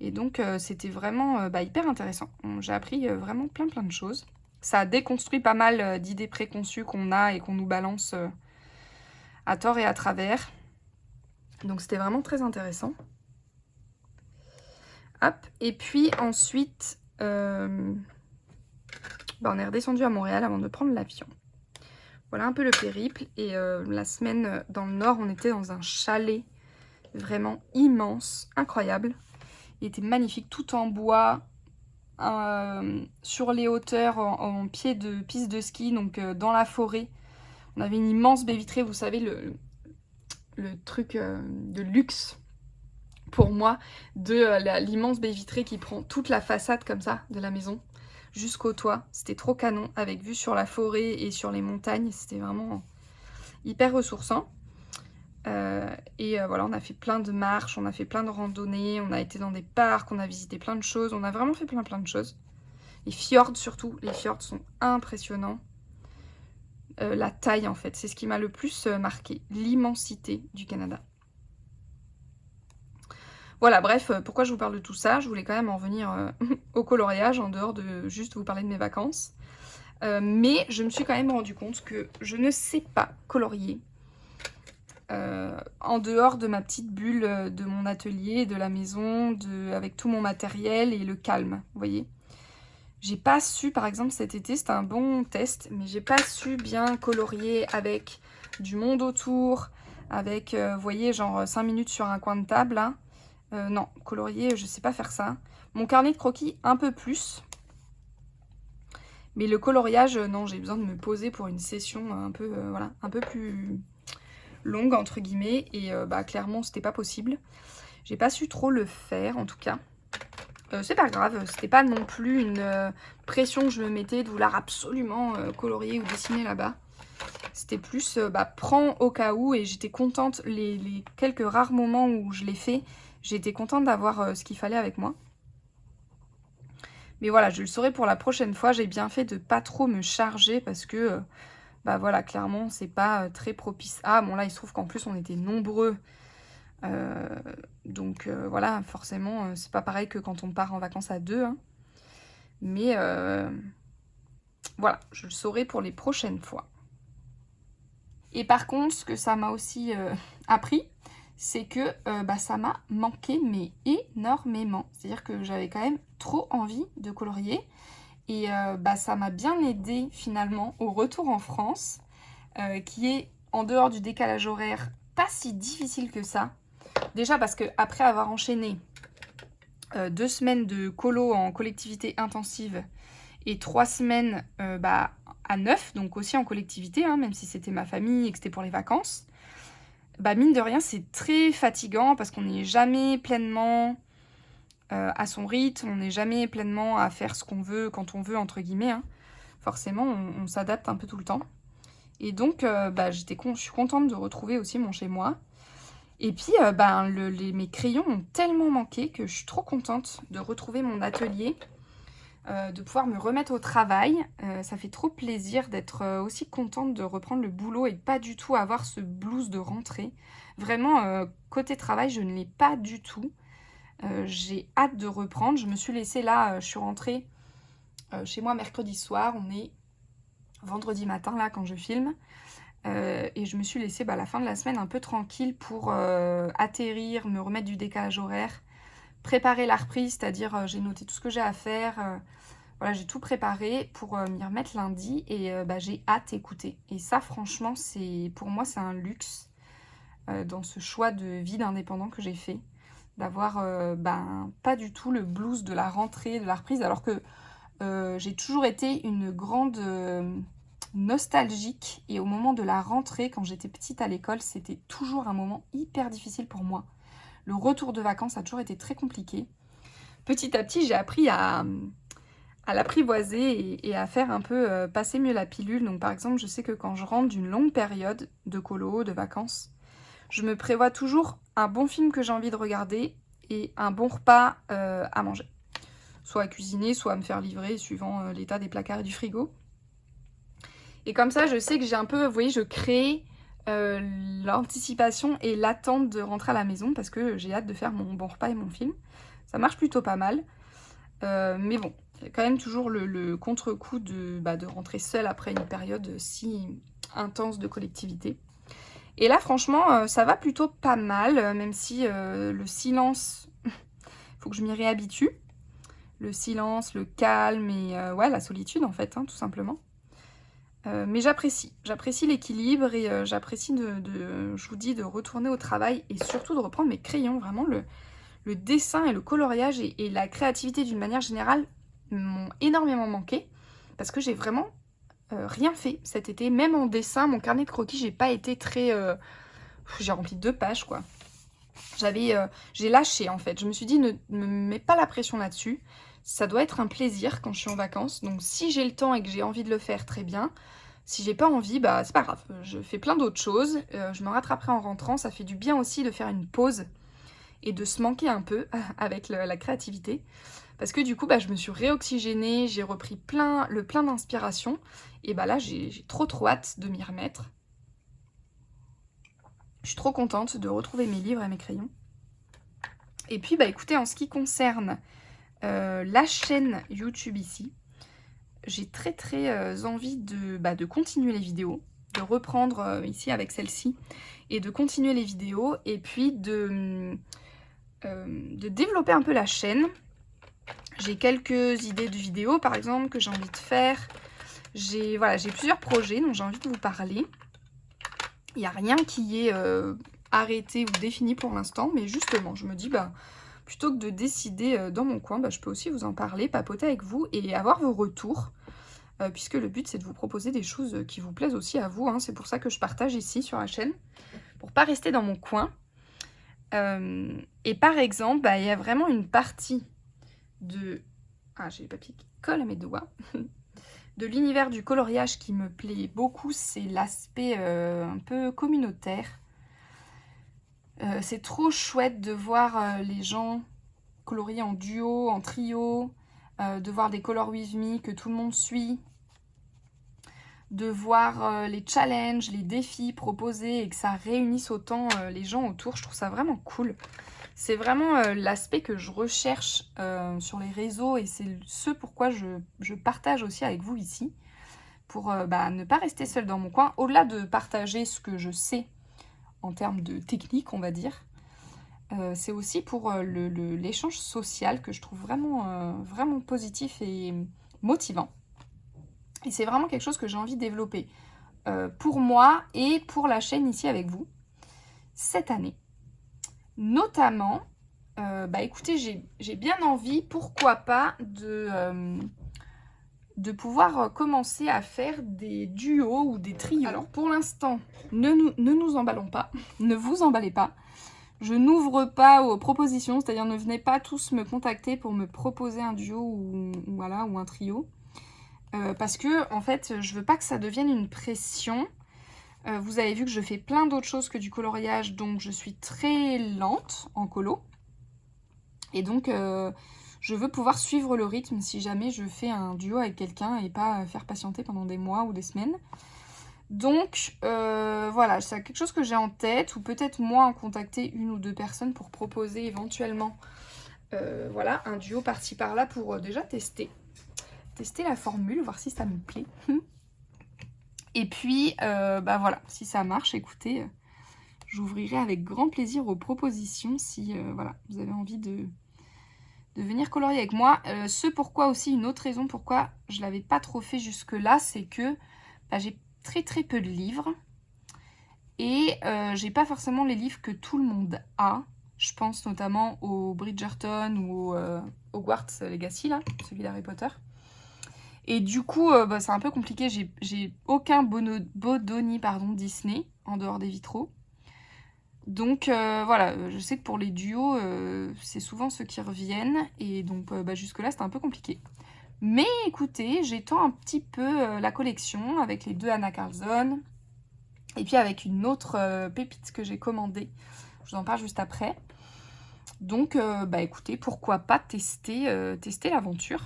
Et donc, c'était vraiment hyper intéressant. J'ai appris vraiment plein de choses. Ça a déconstruit pas mal d'idées préconçues qu'on a et qu'on nous balance à tort et à travers. Donc, c'était vraiment très intéressant. Hop. Et puis ensuite, on est redescendu à Montréal avant de prendre l'avion. Voilà un peu le périple. Et la semaine dans le nord, on était dans un chalet vraiment immense, incroyable. Il était magnifique, tout en bois, sur les hauteurs, en pied de piste de ski, donc dans la forêt. On avait une immense baie vitrée, vous savez, le truc de luxe pour moi, de l'immense baie vitrée qui prend toute la façade comme ça de la maison jusqu'au toit. C'était trop canon, avec vue sur la forêt et sur les montagnes. C'était vraiment hyper ressourçant. Voilà, on a fait plein de marches, on a fait plein de randonnées, on a été dans des parcs, on a visité plein de choses. On a vraiment fait plein de choses. Les fjords surtout, les fjords sont impressionnants. La taille en fait, c'est ce qui m'a le plus marqué, l'immensité du Canada. Voilà, bref, pourquoi je vous parle de tout ça? Je voulais quand même en venir au coloriage, en dehors de juste vous parler de mes vacances. Mais je me suis quand même rendu compte que je ne sais pas colorier. En dehors de ma petite bulle de mon atelier, de la maison, avec tout mon matériel et le calme, vous voyez. J'ai pas su, par exemple cet été, c'était un bon test, mais j'ai pas su bien colorier avec du monde autour, avec, vous voyez, genre 5 minutes sur un coin de table, là. Non, colorier, je sais pas faire ça. Mon carnet de croquis, un peu plus. Mais le coloriage, non, j'ai besoin de me poser pour une session un peu, voilà, un peu plus longue, entre guillemets. Et clairement, c'était pas possible. J'ai pas su trop le faire, en tout cas. C'est pas grave, c'était pas non plus une pression que je me mettais de vouloir absolument colorier ou dessiner là-bas. C'était plus, prends au cas où, et j'étais contente, les quelques rares moments où je l'ai fait, j'étais contente d'avoir ce qu'il fallait avec moi. Mais voilà, je le saurai pour la prochaine fois. J'ai bien fait de pas trop me charger parce que, voilà, clairement, c'est pas très propice. Ah, bon, là, il se trouve qu'en plus, on était nombreux. Donc, voilà, forcément, c'est pas pareil que quand on part en vacances à deux. Hein. Mais, voilà, je le saurai pour les prochaines fois. Et par contre, ce que ça m'a aussi appris, c'est que ça m'a manqué, mais énormément. C'est-à-dire que j'avais quand même trop envie de colorier. Et ça m'a bien aidé finalement au retour en France, qui est, en dehors du décalage horaire, pas si difficile que ça. Déjà parce qu'après avoir enchaîné 2 semaines de colo en collectivité intensive et 3 semaines à 9, donc aussi en collectivité, hein, même si c'était ma famille et que c'était pour les vacances, mine de rien, c'est très fatigant parce qu'on n'est jamais pleinement à son rythme, on n'est jamais pleinement à faire ce qu'on veut, quand on veut, entre guillemets. Hein. Forcément, on s'adapte un peu tout le temps. Et donc, je suis contente de retrouver aussi mon chez-moi. Et puis, mes crayons ont tellement manqué que je suis trop contente de retrouver mon atelier, de pouvoir me remettre au travail. Ça fait trop plaisir d'être aussi contente de reprendre le boulot et pas du tout avoir ce blues de rentrée. Vraiment, côté travail, je ne l'ai pas du tout. J'ai hâte de reprendre. Je me suis laissée là, je suis rentrée chez moi mercredi soir. On est vendredi matin là quand je filme. Et je me suis laissée la fin de la semaine un peu tranquille pour atterrir, me remettre du décalage horaire, préparer la reprise, c'est-à-dire j'ai noté tout ce que j'ai à faire, Voilà, j'ai tout préparé pour m'y remettre lundi et j'ai hâte d'écouter. Et ça, franchement, pour moi, c'est un luxe dans ce choix de vie d'indépendant que j'ai fait. D'avoir pas du tout le blues de la rentrée, de la reprise, alors que j'ai toujours été une grande nostalgique. Et au moment de la rentrée, quand j'étais petite à l'école, c'était toujours un moment hyper difficile pour moi. Le retour de vacances a toujours été très compliqué. Petit à petit, j'ai appris à l'apprivoiser et à faire un peu passer mieux la pilule. Donc par exemple, je sais que quand je rentre d'une longue période de colo, de vacances, je me prévois toujours un bon film que j'ai envie de regarder et un bon repas à manger. Soit à cuisiner, soit à me faire livrer, suivant l'état des placards et du frigo. Et comme ça, je sais que j'ai un peu, vous voyez, je crée l'anticipation et l'attente de rentrer à la maison parce que j'ai hâte de faire mon bon repas et mon film. Ça marche plutôt pas mal. Mais bon, il y a quand même toujours le contre-coup de rentrer seule après une période si intense de collectivité. Et là, franchement, ça va plutôt pas mal, même si le silence, il faut que je m'y réhabitue. Le silence, le calme et la solitude, en fait, hein, tout simplement. Mais j'apprécie l'équilibre et j'apprécie je vous dis, de retourner au travail et surtout de reprendre mes crayons. Vraiment, le dessin et le coloriage et la créativité d'une manière générale m'ont énormément manqué parce que j'ai vraiment rien fait cet été. Même en dessin, mon carnet de croquis, j'ai pas été très... j'ai rempli 2 pages, quoi. J'ai lâché, en fait. Je me suis dit, ne me mets pas la pression là-dessus. Ça doit être un plaisir quand je suis en vacances. Donc, si j'ai le temps et que j'ai envie de le faire, très bien. Si j'ai pas envie, c'est pas grave. Je fais plein d'autres choses. Je me rattraperai en rentrant. Ça fait du bien aussi de faire une pause et de se manquer un peu avec la créativité. Parce que du coup, je me suis réoxygénée, j'ai repris plein d'inspiration. Et là, j'ai trop hâte de m'y remettre. Je suis trop contente de retrouver mes livres et mes crayons. Et puis, écoutez, en ce qui concerne la chaîne YouTube ici, j'ai très envie de continuer les vidéos, de reprendre ici avec celle-ci, et de continuer les vidéos, et puis de développer un peu la chaîne. J'ai quelques idées de vidéos, par exemple, que j'ai envie de faire. J'ai plusieurs projets dont j'ai envie de vous parler. Il n'y a rien qui est arrêté ou défini pour l'instant, mais justement, je me dis, plutôt que de décider dans mon coin, je peux aussi vous en parler, papoter avec vous et avoir vos retours, puisque le but, c'est de vous proposer des choses qui vous plaisent aussi à vous. Hein. C'est pour ça que je partage ici sur la chaîne, pour pas rester dans mon coin. Et par exemple, il y a vraiment une partie de... Ah, j'ai le papier qui colle à mes doigts. De l'univers du coloriage qui me plaît beaucoup, c'est l'aspect un peu communautaire. C'est trop chouette de voir les gens colorier en duo, en trio, de voir des Color With Me que tout le monde suit, de voir les challenges, les défis proposés et que ça réunisse autant les gens autour. Je trouve ça vraiment cool. C'est vraiment l'aspect que je recherche sur les réseaux et c'est ce pourquoi je partage aussi avec vous ici, pour ne pas rester seule dans mon coin, au-delà de partager ce que je sais en termes de technique, on va dire. C'est aussi pour l'échange social que je trouve vraiment positif et motivant. Et c'est vraiment quelque chose que j'ai envie de développer pour moi et pour la chaîne ici avec vous cette année. Notamment, écoutez, j'ai bien envie, pourquoi pas, de pouvoir commencer à faire des duos ou des trios. Alors pour l'instant, ne nous emballons pas, ne vous emballez pas. Je n'ouvre pas aux propositions, c'est-à-dire ne venez pas tous me contacter pour me proposer un duo ou un trio. Parce que, en fait, je veux pas que ça devienne une pression. Vous avez vu que je fais plein d'autres choses que du coloriage, donc je suis très lente en colo. Et donc, je veux pouvoir suivre le rythme si jamais je fais un duo avec quelqu'un et pas faire patienter pendant des mois ou des semaines. Donc, c'est quelque chose que j'ai en tête, ou peut-être moi en contacter 1 ou 2 personnes pour proposer éventuellement un duo par-ci par-là pour déjà tester la formule, voir si ça me plaît. Et puis, si ça marche, écoutez, j'ouvrirai avec grand plaisir aux propositions si vous avez envie de venir colorier avec moi. Ce pourquoi aussi, une autre raison pourquoi je l'avais pas trop fait jusque là, c'est que j'ai très peu de livres. Et j'ai pas forcément les livres que tout le monde a. Je pense notamment au Bridgerton ou au Hogwarts Legacy, là, celui d'Harry Potter. Et du coup, c'est un peu compliqué. J'ai aucun Bodoni Disney en dehors des vitraux. Donc voilà, je sais que pour les duos, c'est souvent ceux qui reviennent. Et donc jusque-là, c'était un peu compliqué. Mais écoutez, j'étends un petit peu la collection avec les 2 Anna Carlson. Et puis avec une autre pépite que j'ai commandée. Je vous en parle juste après. Donc écoutez, pourquoi pas tester l'aventure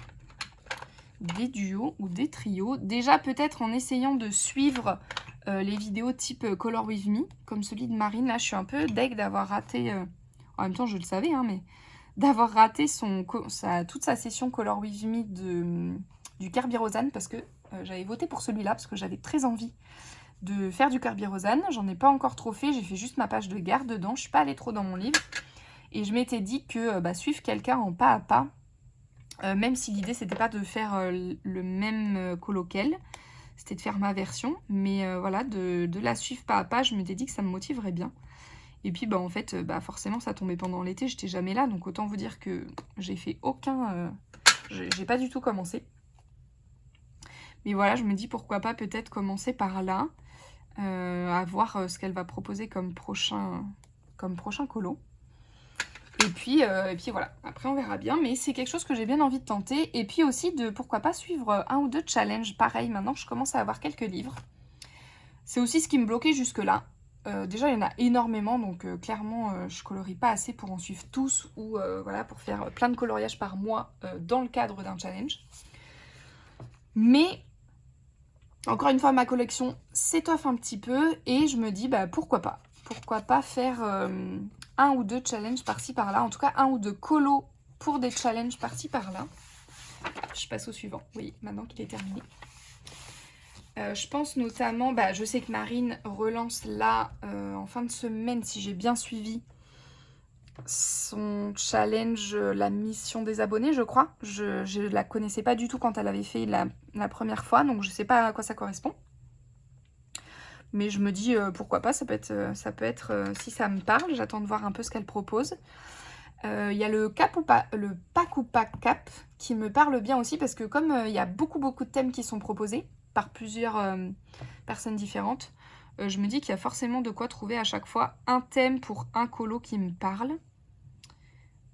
des duos ou des trios. Déjà peut-être en essayant de suivre les vidéos type Color With Me, comme celui de Marine. Là, je suis un peu deg d'avoir raté, en même temps je le savais, hein, mais d'avoir raté toute sa session Color With Me du Kerby Rosanne, parce que j'avais voté pour celui-là, parce que j'avais très envie de faire du Kerby Rosanne. J'en ai pas encore trop fait, j'ai fait juste ma page de garde dedans, je suis pas allée trop dans mon livre. Et je m'étais dit que suivre quelqu'un en pas à pas, même si l'idée c'était pas de faire le même colo qu'elle, c'était de faire ma version, mais voilà, de la suivre pas à pas, je m'étais dit que ça me motiverait bien. Et puis en fait, forcément ça tombait pendant l'été, j'étais jamais là, donc autant vous dire que j'ai fait j'ai pas du tout commencé. Mais voilà, je me dis pourquoi pas peut-être commencer par là, à voir ce qu'elle va proposer comme prochain colo. Et puis voilà, après on verra bien, mais c'est quelque chose que j'ai bien envie de tenter. Et puis aussi de, pourquoi pas, suivre un ou deux challenges. Pareil, maintenant je commence à avoir quelques livres. C'est aussi ce qui me bloquait jusque-là. Déjà, il y en a énormément, donc clairement, je colorie pas assez pour en suivre tous ou voilà, pour faire plein de coloriages par mois dans le cadre d'un challenge. Mais, encore une fois, ma collection s'étoffe un petit peu et je me dis, pourquoi pas. Pourquoi pas faire un ou deux challenges par-ci par-là. En tout cas, un ou deux colos pour des challenges par-ci par-là. Je passe au suivant. Oui, maintenant qu'il est terminé. Je pense notamment, je sais que Marine relance là, en fin de semaine, si j'ai bien suivi, son challenge, la mission des abonnés, je crois. Je la connaissais pas du tout quand elle avait fait la première fois, donc je sais pas à quoi ça correspond. Mais je me dis, pourquoi pas, ça peut être si ça me parle, j'attends de voir un peu ce qu'elle propose. Il y a le pack ou pas cap qui me parle bien aussi, parce que comme il y a beaucoup de thèmes qui sont proposés par plusieurs personnes différentes, je me dis qu'il y a forcément de quoi trouver à chaque fois un thème pour un colo qui me parle.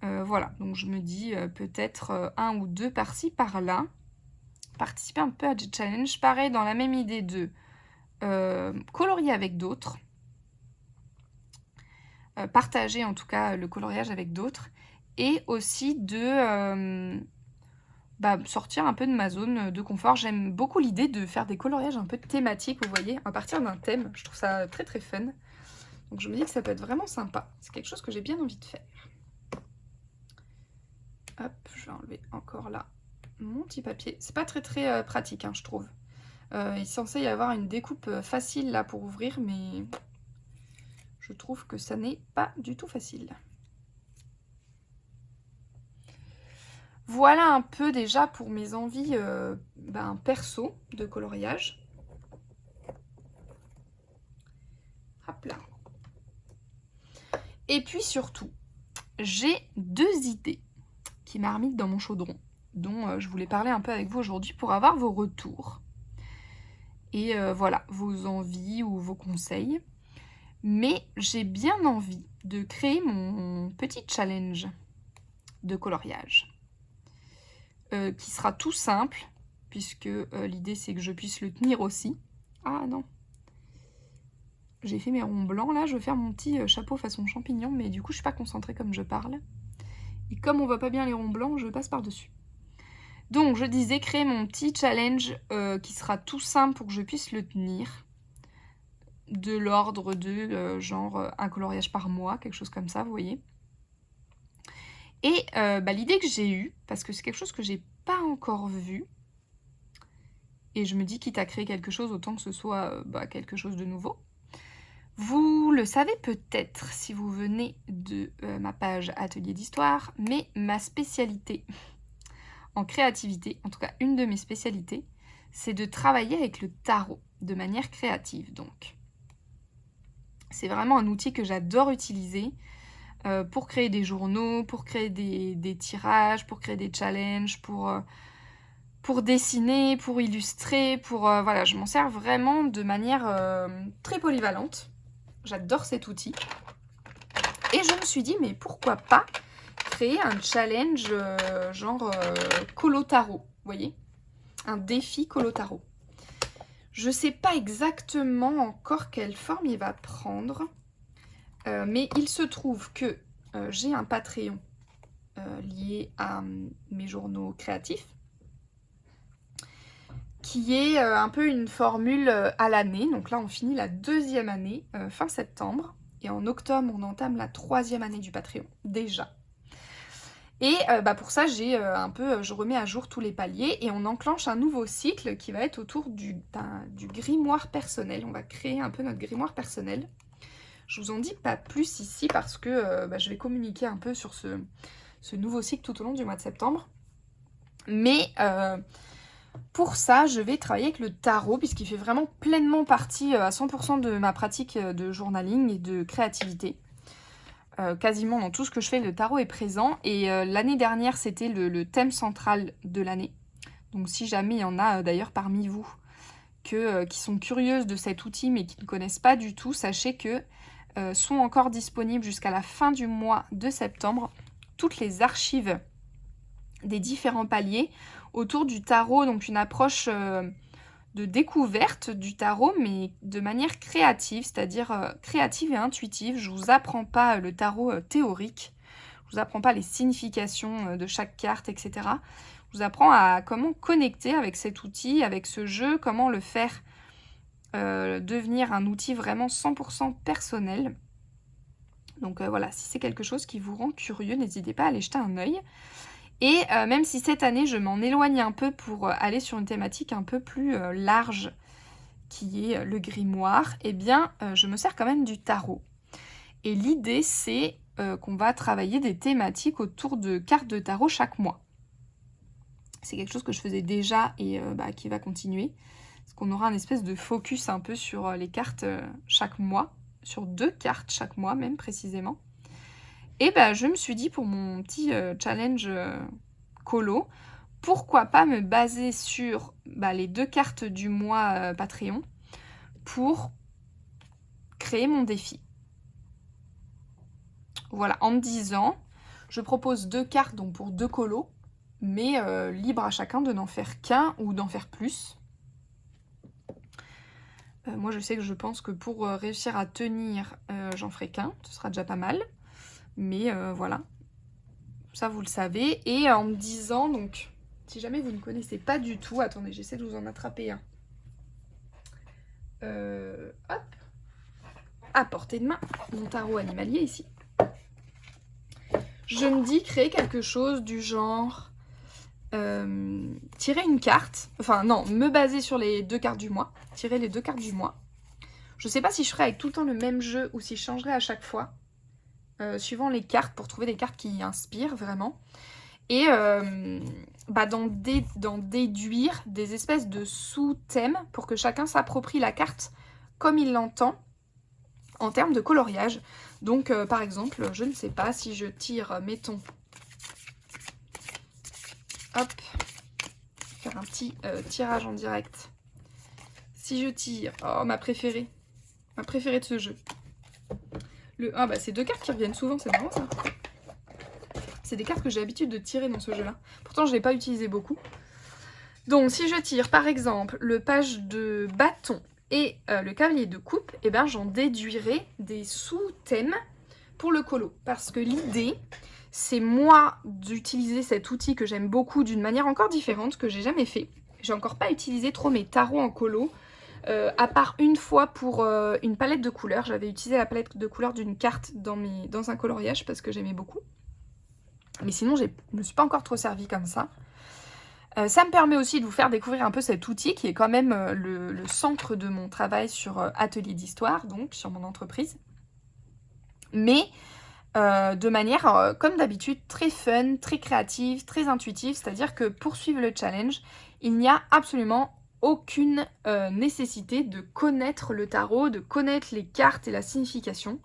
Voilà, donc je me dis peut-être un ou deux par-ci par-là. Participer un peu à des challenges, pareil, dans la même idée de colorier avec d'autres, partager en tout cas le coloriage avec d'autres, et aussi de sortir un peu de ma zone de confort. J'aime beaucoup l'idée de faire des coloriages un peu thématiques, vous voyez, à partir d'un thème. Je trouve ça très fun. Donc je me dis que ça peut être vraiment sympa. C'est quelque chose que j'ai bien envie de faire. Hop, je vais enlever encore là mon petit papier. C'est pas très pratique, hein, je trouve. Il est censé y avoir une découpe facile là pour ouvrir, mais je trouve que ça n'est pas du tout facile. Voilà un peu déjà pour mes envies perso de coloriage. Hop là. Et puis surtout, j'ai deux idées qui marmitent dans mon chaudron, dont je voulais parler un peu avec vous aujourd'hui pour avoir vos retours. Et voilà, vos envies ou vos conseils. Mais j'ai bien envie de créer mon petit challenge de coloriage. Qui sera tout simple, puisque l'idée c'est que je puisse le tenir aussi. Ah non, j'ai fait mes ronds blancs là, je vais faire mon petit chapeau façon champignon, mais du coup je suis pas concentrée comme je parle. Et comme on voit pas bien les ronds blancs, je passe par-dessus. Donc je disais créer mon petit challenge qui sera tout simple pour que je puisse le tenir. De l'ordre de genre un coloriage par mois, quelque chose comme ça, vous voyez. Et l'idée que j'ai eue, parce que c'est quelque chose que j'ai pas encore vu, et je me dis quitte à créer quelque chose, autant que ce soit quelque chose de nouveau. Vous le savez peut-être si vous venez de ma page Atelier d'Histoire, mais ma spécialité en créativité, en tout cas une de mes spécialités, c'est de travailler avec le tarot de manière créative. Donc, c'est vraiment un outil que j'adore utiliser pour créer des journaux, pour créer des tirages, pour créer des challenges, pour dessiner, pour illustrer, voilà, je m'en sers vraiment de manière très polyvalente. J'adore cet outil. Et je me suis dit, mais pourquoi pas créer un challenge genre colo tarot, vous voyez, un défi colo tarot. Je sais pas exactement encore quelle forme il va prendre, mais il se trouve que j'ai un Patreon lié à mes journaux créatifs, qui est un peu une formule à l'année. Donc là, on finit la 2e année, fin septembre, et en octobre, on entame la 3e année du Patreon, déjà. Et pour ça, je remets à jour tous les paliers et on enclenche un nouveau cycle qui va être autour du grimoire personnel. On va créer un peu notre grimoire personnel. Je vous en dis pas plus ici parce que je vais communiquer un peu sur ce nouveau cycle tout au long du mois de septembre. Mais pour ça, je vais travailler avec le tarot puisqu'il fait vraiment pleinement partie à 100% de ma pratique de journaling et de créativité. Quasiment dans tout ce que je fais, le tarot est présent. Et l'année dernière, c'était le thème central de l'année. Donc si jamais il y en a d'ailleurs parmi vous qui sont curieuses de cet outil mais qui ne connaissent pas du tout, sachez que sont encore disponibles jusqu'à la fin du mois de septembre toutes les archives des différents paliers autour du tarot. Donc une approche de découverte du tarot, mais de manière créative, c'est-à-dire créative et intuitive. Je ne vous apprends pas le tarot théorique, je ne vous apprends pas les significations de chaque carte, etc. Je vous apprends à comment connecter avec cet outil, avec ce jeu, comment le faire devenir un outil vraiment 100% personnel. Donc voilà, si c'est quelque chose qui vous rend curieux, n'hésitez pas à aller jeter un œil. Et même si cette année, je m'en éloigne un peu pour aller sur une thématique un peu plus large, qui est le grimoire, eh bien, je me sers quand même du tarot. Et l'idée, c'est qu'on va travailler des thématiques autour de cartes de tarot chaque mois. C'est quelque chose que je faisais déjà et qui va continuer. Parce qu'on aura un espèce de focus un peu sur les cartes chaque mois, sur 2 cartes chaque mois même précisément. Et je me suis dit pour mon petit challenge colo, pourquoi pas me baser sur les 2 cartes du mois Patreon pour créer mon défi. Voilà, en me disant, je propose 2 cartes donc pour 2 colos, mais libre à chacun de n'en faire qu'un ou d'en faire plus. Moi je sais que je pense que pour réussir à tenir, j'en ferai qu'un, ce sera déjà pas mal. Mais voilà, ça vous le savez. Et en me disant, donc, si jamais vous ne connaissez pas du tout, attendez, j'essaie de vous en attraper un. Hop, à portée de main, mon tarot animalier ici. Je me dis créer quelque chose du genre tirer une carte, enfin non, me baser sur les 2 cartes du mois, tirer les 2 cartes du mois. Je sais pas si je ferai avec tout le temps le même jeu ou si je changerai à chaque fois. Suivant les cartes, pour trouver des cartes qui inspirent vraiment. Et d'en déduire des espèces de sous-thèmes pour que chacun s'approprie la carte comme il l'entend en termes de coloriage. Donc par exemple, je ne sais pas, si je tire, mettons, hop, faire un petit tirage en direct. Si je tire, oh ma préférée de ce jeu. C'est 2 cartes qui reviennent souvent, c'est marrant ça. C'est des cartes que j'ai l'habitude de tirer dans ce jeu-là. Pourtant, je ne l'ai pas utilisé beaucoup. Donc, si je tire, par exemple, le page de bâton et le cavalier de coupe, eh ben, j'en déduirai des sous-thèmes pour le colo. Parce que l'idée, c'est moi d'utiliser cet outil que j'aime beaucoup d'une manière encore différente, que j'ai jamais fait. J'ai encore pas utilisé trop mes tarots en colo. À part une fois pour une palette de couleurs. J'avais utilisé la palette de couleurs d'une carte dans un coloriage parce que j'aimais beaucoup. Mais sinon, je me suis pas encore trop servie comme ça. Ça me permet aussi de vous faire découvrir un peu cet outil qui est quand même le centre de mon travail sur Atelier d'Histoire, donc sur mon entreprise. Mais de manière, comme d'habitude, très fun, très créative, très intuitive. C'est-à-dire que pour suivre le challenge, il n'y a absolument aucune nécessité de connaître le tarot, de connaître les cartes et la signification.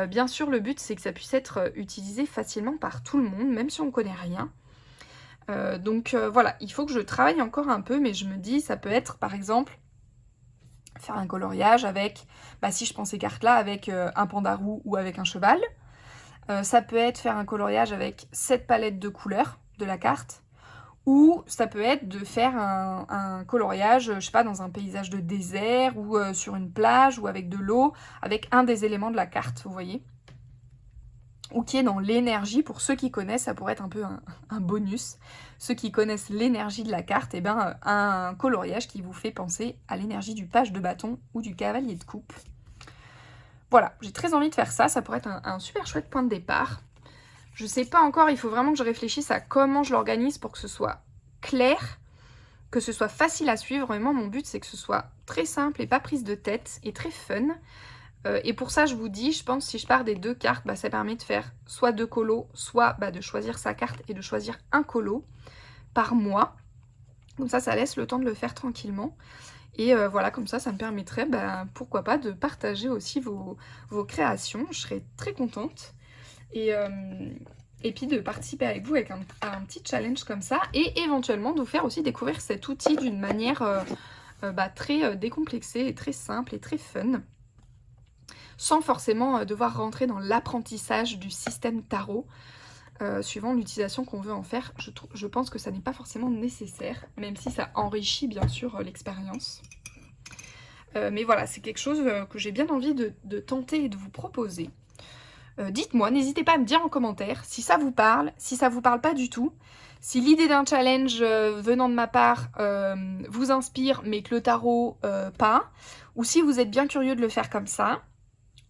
Bien sûr, le but, c'est que ça puisse être utilisé facilement par tout le monde, même si on ne connaît rien. Donc voilà, il faut que je travaille encore un peu, mais je me dis, ça peut être, par exemple, faire un coloriage avec, si je prends ces cartes-là, avec un pandarou ou avec un cheval. Ça peut être faire un coloriage avec cette palette de couleurs de la carte. Ou ça peut être de faire un coloriage, je sais pas, dans un paysage de désert ou sur une plage ou avec de l'eau, avec un des éléments de la carte, vous voyez. Ou qui est dans l'énergie, pour ceux qui connaissent, ça pourrait être un peu un bonus. Ceux qui connaissent l'énergie de la carte, et ben un coloriage qui vous fait penser à l'énergie du page de bâton ou du cavalier de coupe. Voilà, j'ai très envie de faire ça, ça pourrait être un super chouette point de départ. Je sais pas encore, il faut vraiment que je réfléchisse à comment je l'organise pour que ce soit clair, que ce soit facile à suivre. Vraiment, mon but, c'est que ce soit très simple et pas prise de tête et très fun. Et pour ça, je vous dis, je pense, si je pars des 2 cartes, ça permet de faire soit 2 colos, soit de choisir sa carte et de choisir un colo par mois. Comme ça laisse le temps de le faire tranquillement. Et voilà, comme ça me permettrait, pourquoi pas, de partager aussi vos créations. Je serais très contente. Et puis de participer avec vous avec un petit challenge comme ça. Et éventuellement de vous faire aussi découvrir cet outil d'une manière très décomplexée et très simple et très fun. Sans forcément devoir rentrer dans l'apprentissage du système tarot. Suivant l'utilisation qu'on veut en faire, je pense que ça n'est pas forcément nécessaire, même si ça enrichit bien sûr l'expérience. Mais voilà, c'est quelque chose que j'ai bien envie de tenter et de vous proposer. Dites-moi, n'hésitez pas à me dire en commentaire si ça vous parle, si ça vous parle pas du tout, si l'idée d'un challenge venant de ma part vous inspire mais que le tarot pas, ou si vous êtes bien curieux de le faire comme ça.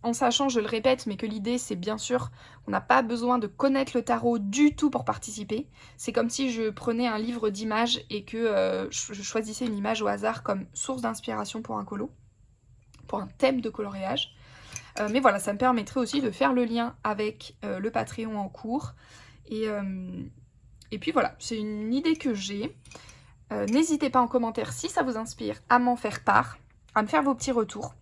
En sachant, je le répète, mais que l'idée, c'est bien sûr qu'on n'a pas besoin de connaître le tarot du tout pour participer. C'est comme si je prenais un livre d'images et que je choisissais une image au hasard comme source d'inspiration pour un colo, pour un thème de coloriage. Mais voilà, ça me permettrait aussi de faire le lien avec le Patreon en cours. Et puis voilà, c'est une idée que j'ai. N'hésitez pas en commentaire si ça vous inspire à m'en faire part, à me faire vos petits retours.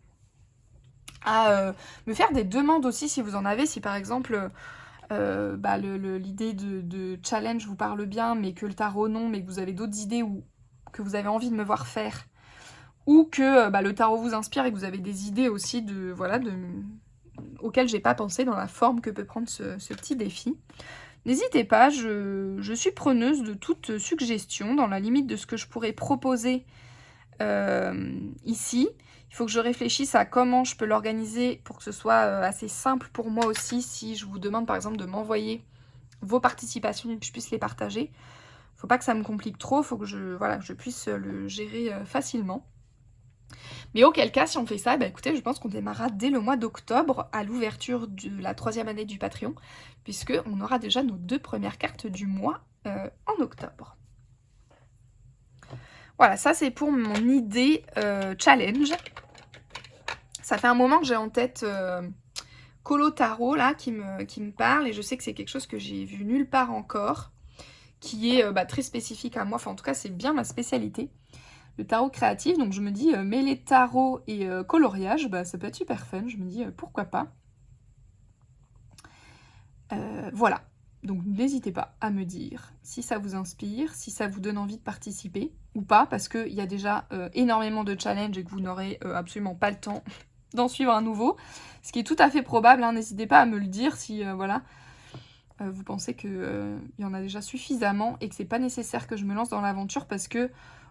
À me faire des demandes aussi si vous en avez, si par exemple l'idée de challenge vous parle bien mais que le tarot non, mais que vous avez d'autres idées ou que vous avez envie de me voir faire, ou que le tarot vous inspire et que vous avez des idées aussi auxquelles j'ai pas pensé dans la forme que peut prendre ce petit défi. N'hésitez pas, je suis preneuse de toute suggestion dans la limite de ce que je pourrais proposer ici. Il faut que je réfléchisse à comment je peux l'organiser pour que ce soit assez simple pour moi aussi. Si je vous demande par exemple de m'envoyer vos participations et que je puisse les partager, il ne faut pas que ça me complique trop, il faut que je puisse le gérer facilement. Mais auquel cas, si on fait ça, écoutez, je pense qu'on démarrera dès le mois d'octobre à l'ouverture de la 3e année du Patreon, puisqu'on aura déjà nos 2 premières cartes du mois en octobre. Voilà, ça c'est pour mon idée challenge. Ça fait un moment que j'ai en tête Colo Tarot là, qui me parle, et je sais que c'est quelque chose que j'ai vu nulle part encore, qui est très spécifique à moi, enfin en tout cas c'est bien ma spécialité, le tarot créatif. Donc je me dis, mêler tarot et coloriage, ça peut être super fun, je me dis pourquoi pas. Voilà. Donc n'hésitez pas à me dire si ça vous inspire, si ça vous donne envie de participer ou pas, parce qu'il y a déjà énormément de challenges et que vous n'aurez absolument pas le temps d'en suivre un nouveau. Ce qui est tout à fait probable, hein. N'hésitez pas à me le dire si vous pensez qu'il y en a déjà suffisamment et que c'est pas nécessaire que je me lance dans l'aventure, parce que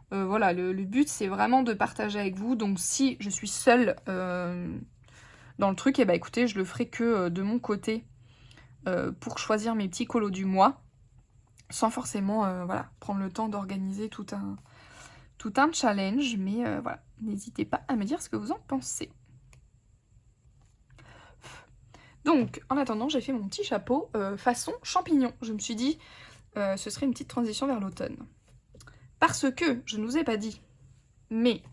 voilà, le but c'est vraiment de partager avec vous. Donc si je suis seule dans le truc, et écoutez, je le ferai que de mon côté. Pour choisir mes petits colos du mois, sans forcément prendre le temps d'organiser tout un challenge. Mais voilà, n'hésitez pas à me dire ce que vous en pensez. Donc, en attendant, j'ai fait mon petit chapeau façon champignon. Je me suis dit, ce serait une petite transition vers l'automne. Parce que, je ne vous ai pas dit, mais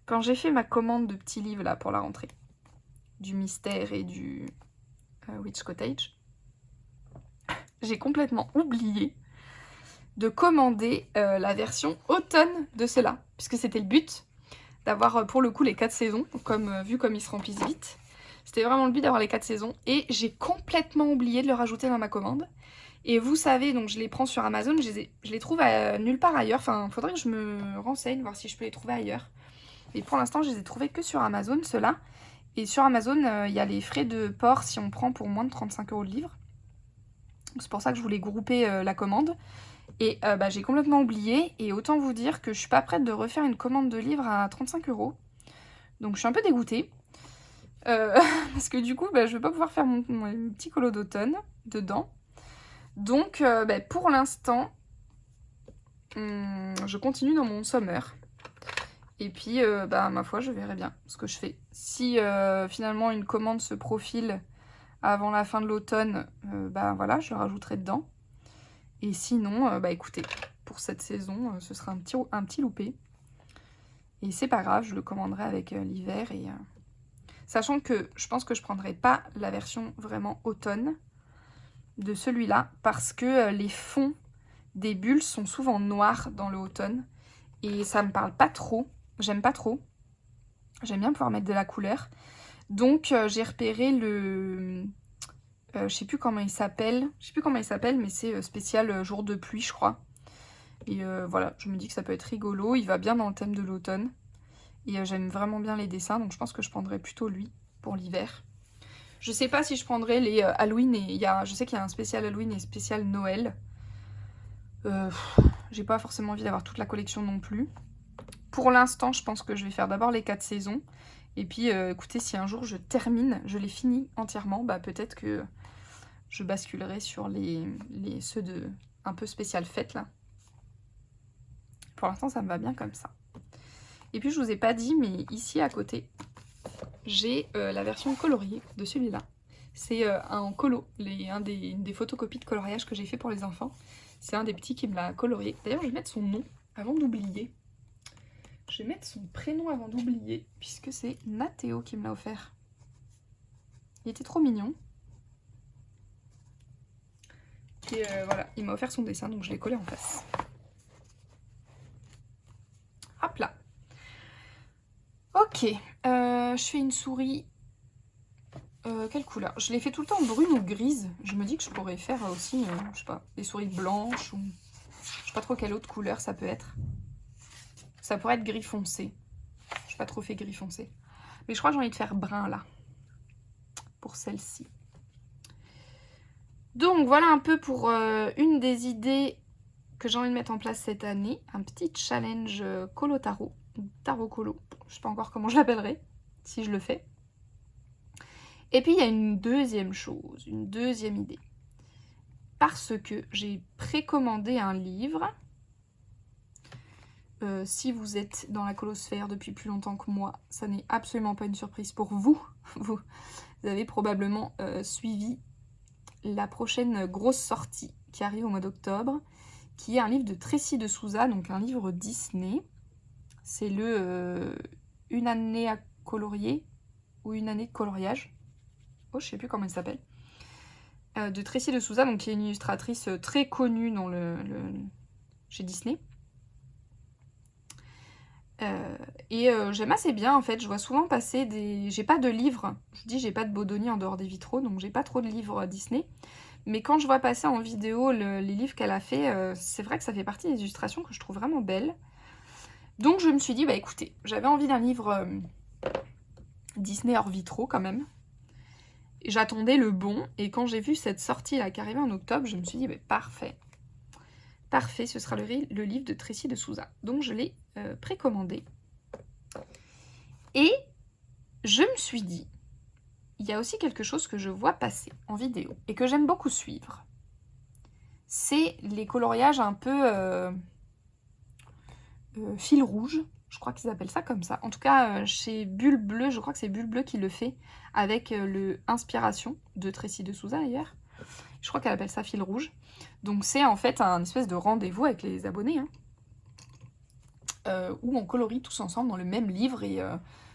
quand j'ai fait ma commande de petits livres là pour la rentrée, du Mystère et du Witch Cottage, j'ai complètement oublié de commander la version automne de cela, puisque c'était le but d'avoir pour le coup les 4 saisons, comme, vu comme ils se remplissent vite. C'était vraiment le but d'avoir les 4 saisons, et j'ai complètement oublié de le rajouter dans ma commande. Et vous savez, donc je les prends sur Amazon, je les trouve nulle part ailleurs, enfin faudrait que je me renseigne, voir si je peux les trouver ailleurs. Et pour l'instant je les ai trouvés que sur Amazon, ceux-là. Et sur Amazon, il y a les frais de port si on prend pour moins de 35 € le livre. C'est pour ça que je voulais grouper la commande. Et j'ai complètement oublié, et autant vous dire que je suis pas prête de refaire une commande de livres à 35 €. Donc je suis un peu dégoûtée. Parce que du coup, je vais pas pouvoir faire mon petit colo d'automne dedans. Donc pour l'instant, je continue dans mon summer. Et puis, ma foi, je verrai bien ce que je fais. Si finalement une commande se profile avant la fin de l'automne, voilà, je le rajouterai dedans. Et sinon, écoutez, pour cette saison, ce sera un petit loupé. Et c'est pas grave, je le commanderai avec l'hiver. Et sachant que je pense que je prendrai pas la version vraiment automne de celui-là, parce que les fonds des bulles sont souvent noirs dans le automne. Et ça me parle pas trop, j'aime pas trop. J'aime bien pouvoir mettre de la couleur. Donc j'ai repéré le... je sais plus comment il s'appelle, mais c'est spécial jour de pluie, je crois. Et voilà, je me dis que ça peut être rigolo, il va bien dans le thème de l'automne. Et j'aime vraiment bien les dessins, donc je pense que je prendrai plutôt lui pour l'hiver. Je sais pas si je prendrai les Halloween, et je sais qu'il y a un spécial Halloween et spécial Noël. J'ai pas forcément envie d'avoir toute la collection non plus. Pour l'instant, je pense que je vais faire d'abord les 4 saisons. Et puis, écoutez, si un jour je les finis entièrement, peut-être que je basculerai sur ceux de un peu spécial fête, là. Pour l'instant, ça me va bien comme ça. Et puis, je vous ai pas dit, mais ici, à côté, j'ai la version coloriée de celui-là. C'est un colo, une des photocopies de coloriage que j'ai fait pour les enfants. C'est un des petits qui me l'a colorié. D'ailleurs, je vais mettre son nom avant d'oublier. Je vais mettre son prénom avant d'oublier, puisque c'est Nathéo qui me l'a offert. Il était trop mignon. Et voilà, il m'a offert son dessin, donc je l'ai collé en face. Hop là. Ok, je fais une souris. Quelle couleur? Je l'ai fait tout le temps brune ou grise. Je me dis que je pourrais faire aussi, je sais pas, des souris blanches ou... Je sais pas trop quelle autre couleur ça peut être. Ça pourrait être gris foncé. Je n'ai pas trop fait gris foncé. Mais je crois que j'ai envie de faire brun là. Pour celle-ci. Donc voilà un peu pour une des idées que j'ai envie de mettre en place cette année. Un petit challenge colo tarot. Tarot colo. Je ne sais pas encore comment je l'appellerai. Si je le fais. Et puis il y a une deuxième chose. Une deuxième idée. Parce que j'ai précommandé un livre. Si vous êtes dans la colosphère depuis plus longtemps que moi, ça n'est absolument pas une surprise pour vous. Vous avez probablement suivi la prochaine grosse sortie qui arrive au mois d'octobre, qui est un livre de Tracy de Souza, donc un livre Disney. C'est le Une année à colorier, ou Une année de coloriage. Oh, je sais plus comment il s'appelle. De Tracy de Souza, donc qui est une illustratrice très connue dans chez Disney. J'aime assez bien en fait, je vois souvent passer des... J'ai pas de livres, je dis j'ai pas de Bodoni en dehors des vitraux, donc j'ai pas trop de livres Disney. Mais quand je vois passer en vidéo les livres qu'elle a fait, c'est vrai que ça fait partie des illustrations que je trouve vraiment belles. Donc je me suis dit, écoutez, j'avais envie d'un livre Disney hors vitraux quand même. J'attendais le bon, et quand j'ai vu cette sortie là qui arrivait en octobre, je me suis dit, parfait. Parfait, ce sera le livre de Tracy de Souza. Donc je l'ai précommandé. Et je me suis dit, il y a aussi quelque chose que je vois passer en vidéo et que j'aime beaucoup suivre. C'est les coloriages un peu fil rouge. Je crois qu'ils appellent ça comme ça. En tout cas, chez Bulle Bleue, je crois que c'est Bulle Bleue qui le fait avec le Inspiration de Tracy de Souza d'ailleurs. Je crois qu'elle appelle ça fil rouge. Donc c'est en fait un espèce de rendez-vous avec les abonnés. Hein. où on colorie tous ensemble dans le même livre et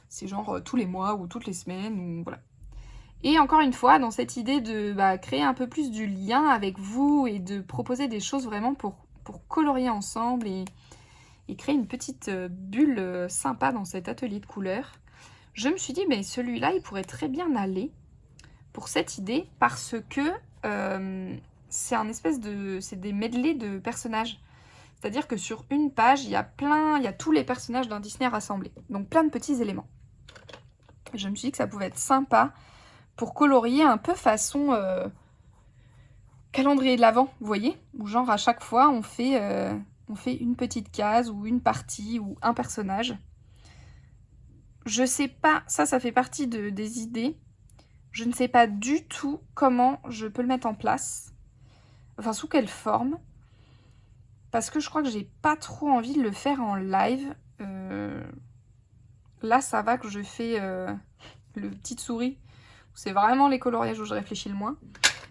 c'est genre tous les mois ou toutes les semaines ou voilà. Et encore une fois, dans cette idée de créer un peu plus du lien avec vous et de proposer des choses vraiment pour colorier ensemble et créer une petite bulle sympa dans cet atelier de couleurs, je me suis dit, mais celui-là, il pourrait très bien aller pour cette idée parce que c'est un espèce de... c'est des medley de personnages. C'est-à-dire que sur une page, il y a tous les personnages d'un Disney rassemblés. Donc plein de petits éléments. Je me suis dit que ça pouvait être sympa pour colorier un peu façon calendrier de l'Avent, vous voyez? Où genre à chaque fois, on fait une petite case ou une partie ou un personnage. Je sais pas, ça fait partie des idées. Je ne sais pas du tout comment je peux le mettre en place. Enfin, sous quelle forme. Parce que je crois que j'ai pas trop envie de le faire en live. Là, ça va que je fais le petite souris. C'est vraiment les coloriages où je réfléchis le moins.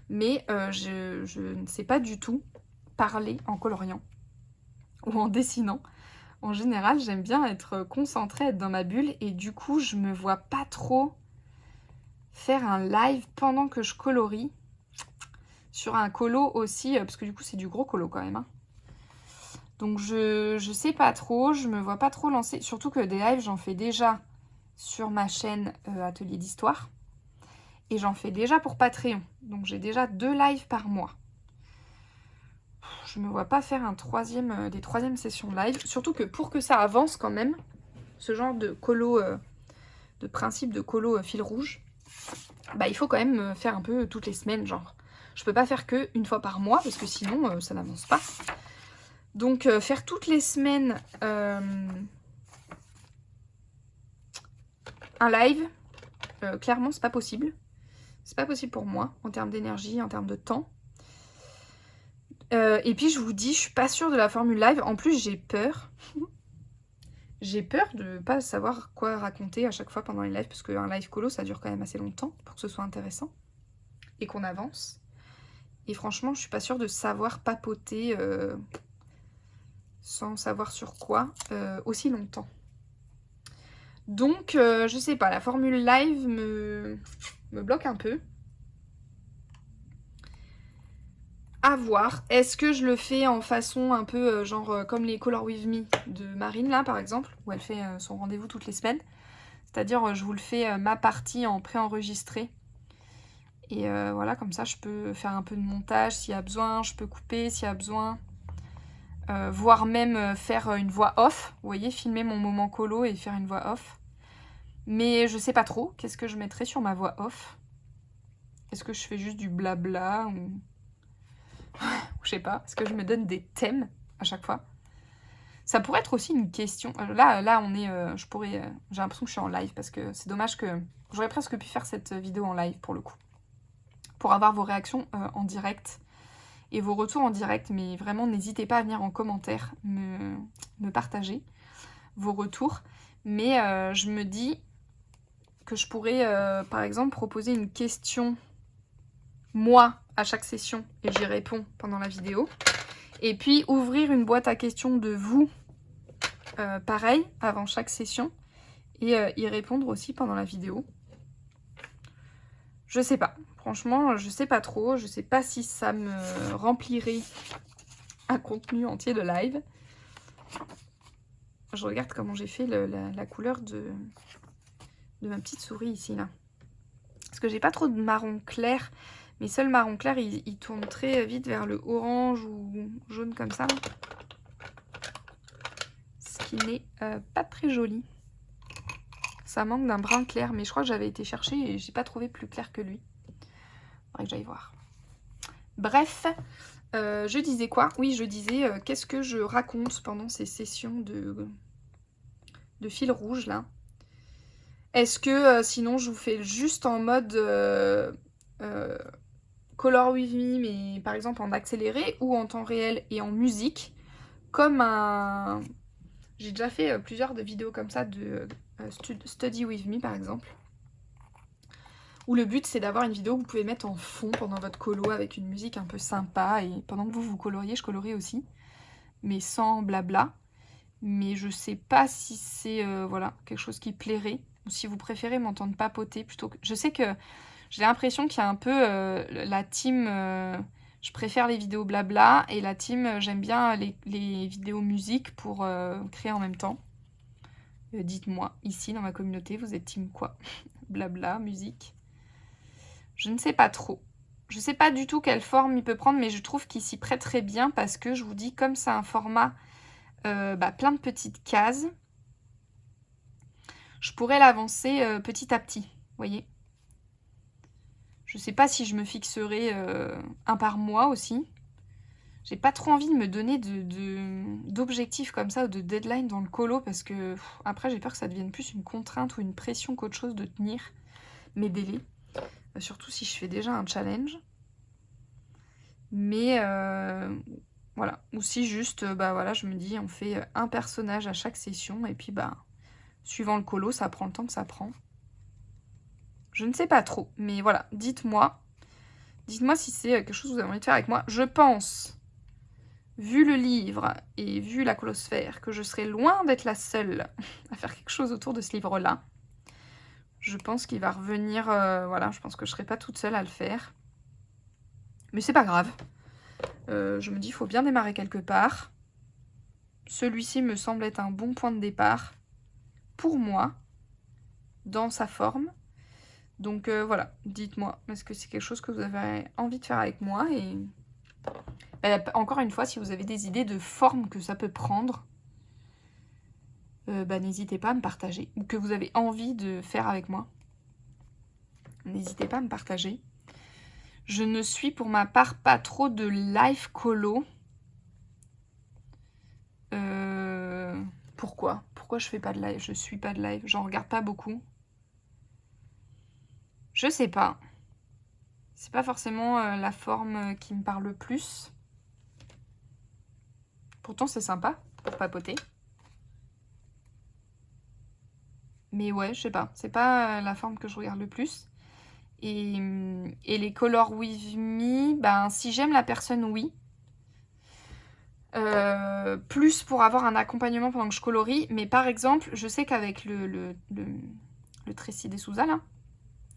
Mais je ne sais pas du tout parler en coloriant ou en dessinant. En général, j'aime bien être concentrée, être dans ma bulle. Et du coup, je me vois pas trop faire un live pendant que je colorie. Sur un colo aussi, parce que du coup, c'est du gros colo quand même. Hein. Donc, je sais pas trop, je me vois pas trop lancer. Surtout que des lives, j'en fais déjà sur ma chaîne Atelier d'Histoire. Et j'en fais déjà pour Patreon. Donc, j'ai déjà 2 lives par mois. Je me vois pas faire des troisièmes sessions live. Surtout que pour que ça avance quand même, ce genre de colo, de principe de colo fil rouge, il faut quand même faire un peu toutes les semaines, genre. Je peux pas faire que une fois par mois, parce que sinon, ça n'avance pas. Donc, faire toutes les semaines un live, clairement, c'est pas possible. C'est pas possible pour moi, en termes d'énergie, en termes de temps. Et puis, je vous dis, je suis pas sûre de la formule live. En plus, j'ai peur. J'ai peur de pas savoir quoi raconter à chaque fois pendant les lives, parce qu'un live colo, ça dure quand même assez longtemps pour que ce soit intéressant et qu'on avance. Et franchement, je suis pas sûre de savoir papoter sans savoir sur quoi aussi longtemps. Donc, je sais pas, la formule live me bloque un peu. À voir. Est-ce que je le fais en façon un peu genre comme les Color With Me de Marine là par exemple, où elle fait son rendez-vous toutes les semaines. C'est-à-dire je vous le fais ma partie en préenregistré. Et voilà, comme ça je peux faire un peu de montage s'il y a besoin, je peux couper s'il y a besoin. Voire même faire une voix off, vous voyez, filmer mon moment colo et faire une voix off. Mais je sais pas trop, qu'est-ce que je mettrai sur ma voix off? Est-ce que je fais juste du blabla ou... je sais pas, est-ce que je me donne des thèmes à chaque fois? Ça pourrait être aussi une question. Là on est... j'ai l'impression que je suis en live parce que c'est dommage que... J'aurais presque pu faire cette vidéo en live pour le coup. Pour avoir vos réactions en direct et vos retours en direct. Mais vraiment, n'hésitez pas à venir en commentaire me partager vos retours. Mais je me dis que je pourrais, par exemple, proposer une question, moi, à chaque session, et j'y réponds pendant la vidéo. Et puis, ouvrir une boîte à questions de vous, pareil, avant chaque session, et y répondre aussi pendant la vidéo. Je sais pas. Franchement, je sais pas trop. Je sais pas si ça me remplirait un contenu entier de live. Je regarde comment j'ai fait la couleur de ma petite souris ici, là. Parce que j'ai pas trop de marron clair. Mes seuls marrons clairs, ils tournent très vite vers le orange ou jaune comme ça. Ce qui n'est pas très joli. Ça manque d'un brun clair, mais je crois que j'avais été chercher et j'ai pas trouvé plus clair que lui. Faudrait que j'aille voir. Bref, je disais quoi? Oui, je disais qu'est-ce que je raconte pendant ces sessions de fil rouge, là. Est-ce que sinon je vous fais juste en mode Color With Me, mais par exemple en accéléré ou en temps réel et en musique, comme un... J'ai déjà fait plusieurs de vidéos comme ça de Study With Me par exemple, où le but c'est d'avoir une vidéo que vous pouvez mettre en fond pendant votre colo avec une musique un peu sympa, et pendant que vous coloriez, je colorie aussi, mais sans blabla. Mais je sais pas si c'est voilà, quelque chose qui plairait. Ou si vous préférez m'entendre papoter plutôt que... Je sais que j'ai l'impression qu'il y a un peu la team... je préfère les vidéos blabla et la team, j'aime bien les vidéos musique pour créer en même temps. Dites-moi, ici dans ma communauté, vous êtes team quoi? Blabla, musique. Je ne sais pas trop. Je ne sais pas du tout quelle forme il peut prendre, mais je trouve qu'il s'y prête très bien parce que je vous dis, comme c'est un format plein de petites cases, je pourrais l'avancer petit à petit, vous voyez. Je sais pas si je me fixerai un par mois aussi. J'ai pas trop envie de me donner d'objectifs comme ça ou de deadline dans le colo parce que après j'ai peur que ça devienne plus une contrainte ou une pression qu'autre chose de tenir mes délais. Surtout si je fais déjà un challenge. Mais voilà. Ou si juste, voilà, je me dis on fait un personnage à chaque session et puis suivant le colo, ça prend le temps que ça prend. Je ne sais pas trop, mais voilà, dites-moi. Dites-moi si c'est quelque chose que vous avez envie de faire avec moi. Je pense, vu le livre et vu la colosphère, que je serai loin d'être la seule à faire quelque chose autour de ce livre-là. Je pense qu'il va revenir, voilà, je pense que je serai pas toute seule à le faire. Mais c'est pas grave. Je me dis, il faut bien démarrer quelque part. Celui-ci me semble être un bon point de départ pour moi, dans sa forme. Donc voilà, dites-moi, est-ce que c'est quelque chose que vous avez envie de faire avec moi? Et encore une fois, si vous avez des idées de forme que ça peut prendre, n'hésitez pas à me partager. Ou que vous avez envie de faire avec moi, n'hésitez pas à me partager. Je ne suis pour ma part pas trop de live colo. Pourquoi? Pourquoi je fais pas de live? Je suis pas de live, j'en regarde pas beaucoup. Je sais pas. C'est pas forcément la forme qui me parle le plus. Pourtant c'est sympa pour papoter. Mais ouais, je sais pas. C'est pas la forme que je regarde le plus. Et les Color With Me, si j'aime la personne, oui. Plus pour avoir un accompagnement pendant que je colorie. Mais par exemple, je sais qu'avec le Tracy de Souza, là,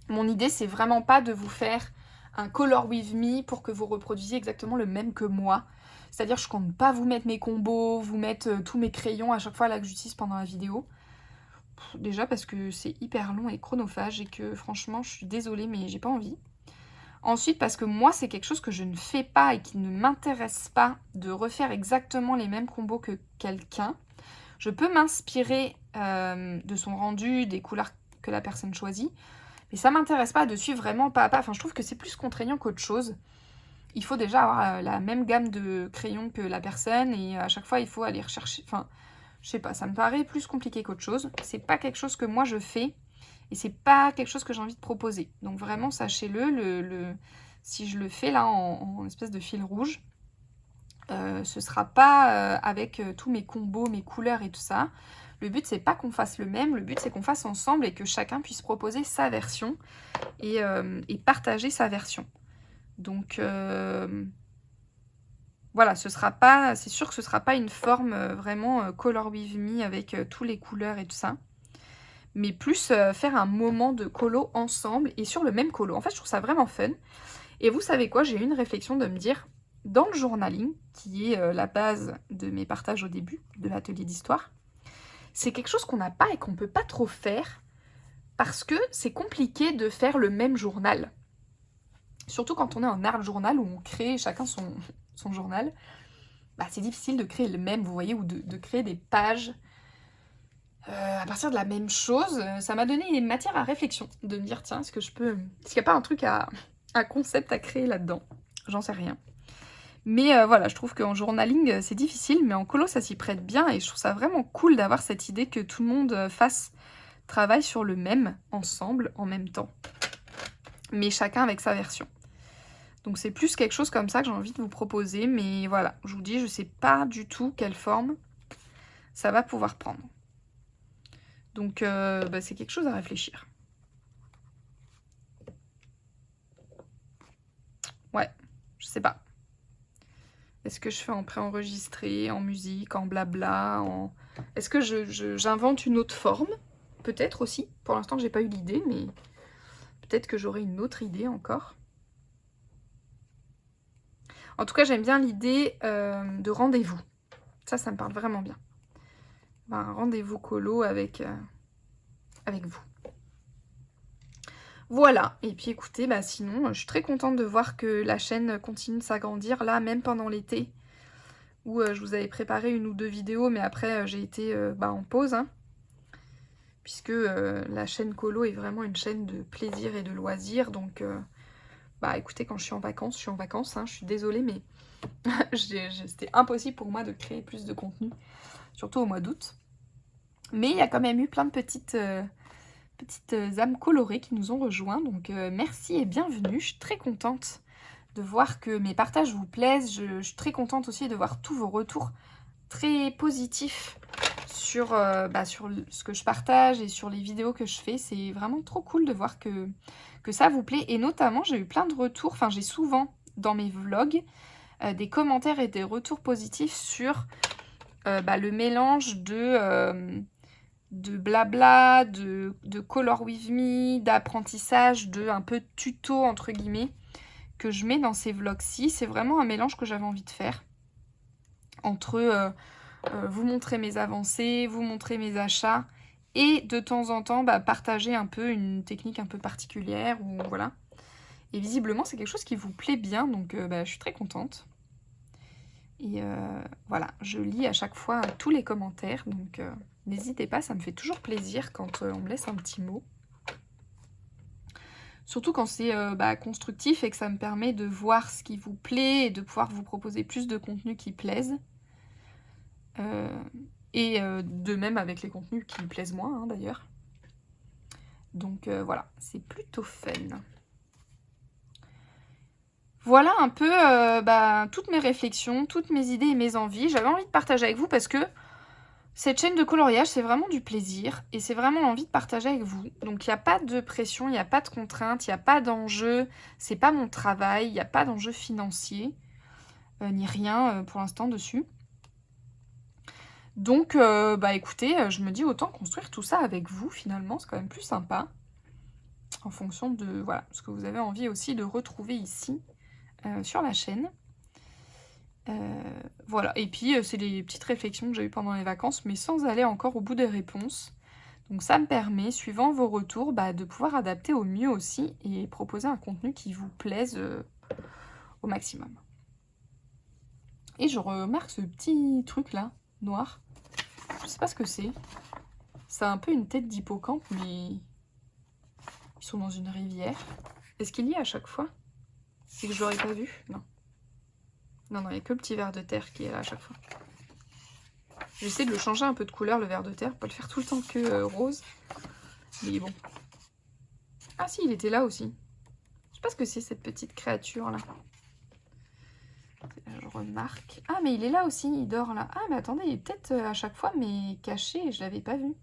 mon idée, c'est vraiment pas de vous faire un Color With Me pour que vous reproduisiez exactement le même que moi. C'est-à-dire, je compte pas vous mettre mes combos, vous mettre tous mes crayons à chaque fois là que j'utilise pendant la vidéo. Déjà parce que c'est hyper long et chronophage et que franchement, je suis désolée, mais j'ai pas envie. Ensuite, parce que moi, c'est quelque chose que je ne fais pas et qui ne m'intéresse pas de refaire exactement les mêmes combos que quelqu'un. Je peux m'inspirer de son rendu, des couleurs que la personne choisit, mais ça m'intéresse pas de suivre vraiment pas à pas. Enfin, je trouve que c'est plus contraignant qu'autre chose. Il faut déjà avoir la même gamme de crayons que la personne et à chaque fois, il faut aller rechercher... Enfin, je sais pas, ça me paraît plus compliqué qu'autre chose. C'est pas quelque chose que moi je fais. Et c'est pas quelque chose que j'ai envie de proposer. Donc vraiment, sachez-le, si je le fais là en espèce de fil rouge, ce sera pas avec tous mes combos, mes couleurs et tout ça. Le but, c'est pas qu'on fasse le même, le but, c'est qu'on fasse ensemble et que chacun puisse proposer sa version et partager sa version. Donc voilà, ce sera pas, c'est sûr que ce sera pas une forme vraiment Color With Me avec tous les couleurs et tout ça. Mais plus faire un moment de colo ensemble et sur le même colo. En fait, je trouve ça vraiment fun. Et vous savez quoi? J'ai eu une réflexion de me dire, dans le journaling, qui est la base de mes partages au début de l'atelier d'histoire, c'est quelque chose qu'on n'a pas et qu'on ne peut pas trop faire parce que c'est compliqué de faire le même journal. Surtout quand on est en art journal où on crée chacun son journal. C'est difficile de créer le même, vous voyez, ou de créer des pages à partir de la même chose. Ça m'a donné une matière à réflexion, de me dire, tiens, est-ce qu'il n'y a pas un truc un concept à créer là-dedans? J'en sais rien. Mais voilà, je trouve qu'en journaling, c'est difficile, mais en colo, ça s'y prête bien, et je trouve ça vraiment cool d'avoir cette idée que tout le monde travaille sur le même, ensemble, en même temps. Mais chacun avec sa version. Donc c'est plus quelque chose comme ça que j'ai envie de vous proposer, mais voilà, je vous dis, je sais pas du tout quelle forme ça va pouvoir prendre. Donc c'est quelque chose à réfléchir. Ouais, je sais pas. Est-ce que je fais en préenregistré, en musique, en blabla, Est-ce que j'invente une autre forme? Peut-être aussi. Pour l'instant, j'ai pas eu l'idée, mais peut-être que j'aurai une autre idée encore. En tout cas, j'aime bien l'idée de rendez-vous. Ça me parle vraiment bien. Un rendez-vous colo avec vous. Voilà, et puis écoutez, sinon, je suis très contente de voir que la chaîne continue de s'agrandir, là, même pendant l'été, où je vous avais préparé une ou deux vidéos, mais après, j'ai été en pause, hein, puisque la chaîne Colo est vraiment une chaîne de plaisir et de loisirs, donc, écoutez, quand je suis en vacances, hein, je suis désolée, mais c'était impossible pour moi de créer plus de contenu, surtout au mois d'août. Mais il y a quand même eu plein de petites âmes colorées qui nous ont rejoints. Donc merci et bienvenue. Je suis très contente de voir que mes partages vous plaisent. Je suis très contente aussi de voir tous vos retours très positifs sur ce que je partage et sur les vidéos que je fais. C'est vraiment trop cool de voir que ça vous plaît. Et notamment, j'ai eu plein de retours. Enfin, j'ai souvent dans mes vlogs des commentaires et des retours positifs sur le mélange de blabla, de color with me, d'apprentissage, de un peu tuto entre guillemets que je mets dans ces vlogs-ci. C'est vraiment un mélange que j'avais envie de faire entre vous montrer mes avancées, vous montrer mes achats et de temps en temps partager un peu une technique un peu particulière ou voilà. Et visiblement c'est quelque chose qui vous plaît bien, donc je suis très contente. Et voilà, je lis à chaque fois tous les commentaires, donc n'hésitez pas, ça me fait toujours plaisir quand on me laisse un petit mot. Surtout quand c'est constructif et que ça me permet de voir ce qui vous plaît et de pouvoir vous proposer plus de contenus qui plaisent. Et de même avec les contenus qui me plaisent moins, hein, d'ailleurs. Donc voilà, c'est plutôt fun. Voilà un peu toutes mes réflexions, toutes mes idées et mes envies. J'avais envie de partager avec vous parce que cette chaîne de coloriage, c'est vraiment du plaisir et c'est vraiment l'envie de partager avec vous. Donc il n'y a pas de pression, il n'y a pas de contrainte, il n'y a pas d'enjeu, c'est pas mon travail, il n'y a pas d'enjeu financier, ni rien pour l'instant dessus. Donc écoutez, je me dis autant construire tout ça avec vous finalement, c'est quand même plus sympa. En fonction de ce que vous avez envie aussi de retrouver ici sur la chaîne. Voilà, et puis c'est des petites réflexions que j'ai eues pendant les vacances, mais sans aller encore au bout des réponses. Donc ça me permet, suivant vos retours, de pouvoir adapter au mieux aussi et proposer un contenu qui vous plaise au maximum. Et je remarque ce petit truc là, noir. Je sais pas ce que c'est. Ça a un peu une tête d'hippocampe, mais ils sont dans une rivière. Est-ce qu'il y a à chaque fois? C'est que je l'aurais pas vu? Non. Non, il n'y a que le petit ver de terre qui est là à chaque fois. J'essaie de le changer un peu de couleur, le ver de terre, pas le faire tout le temps que rose. Mais bon. Ah si, il était là aussi. Je sais pas ce que c'est cette petite créature là. Je remarque. Ah mais il est là aussi, il dort là. Ah mais attendez, il est peut-être à chaque fois mais caché et je l'avais pas vu.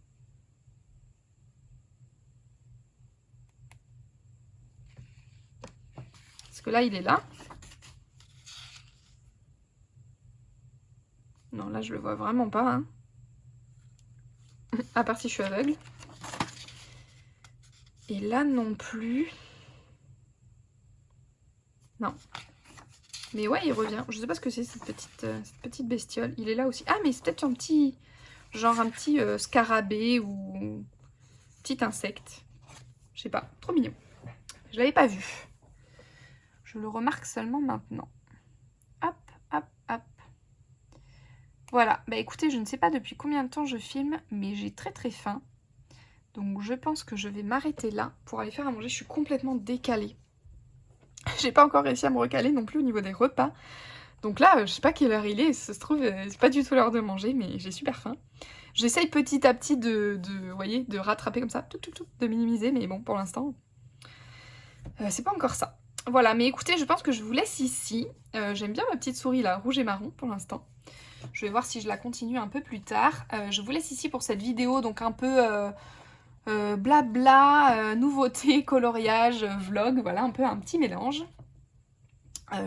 Parce que là il est là. Non, là, je le vois vraiment pas. Hein. À part si je suis aveugle. Et là non plus. Non. Mais ouais, il revient. Je sais pas ce que c'est, cette petite bestiole. Il est là aussi. Ah, mais c'est peut-être un petit... Genre un petit scarabée ou... Petit insecte. Je sais pas. Trop mignon. Je l'avais pas vu. Je le remarque seulement maintenant. Hop, hop, hop. Voilà, écoutez, je ne sais pas depuis combien de temps je filme, mais j'ai très très faim. Donc je pense que je vais m'arrêter là pour aller faire à manger. Je suis complètement décalée. J'ai pas encore réussi à me recaler non plus au niveau des repas. Donc là, je sais pas quelle heure il est, ça se trouve, c'est pas du tout l'heure de manger, mais j'ai super faim. J'essaye petit à petit vous voyez, de rattraper comme ça, de minimiser, mais bon, pour l'instant, c'est pas encore ça. Voilà, mais écoutez, je pense que je vous laisse ici. J'aime bien ma petite souris là, rouge et marron pour l'instant. Je vais voir si je la continue un peu plus tard. Je vous laisse ici pour cette vidéo, donc un peu blabla, nouveauté, coloriage, vlog, voilà, un peu un petit mélange.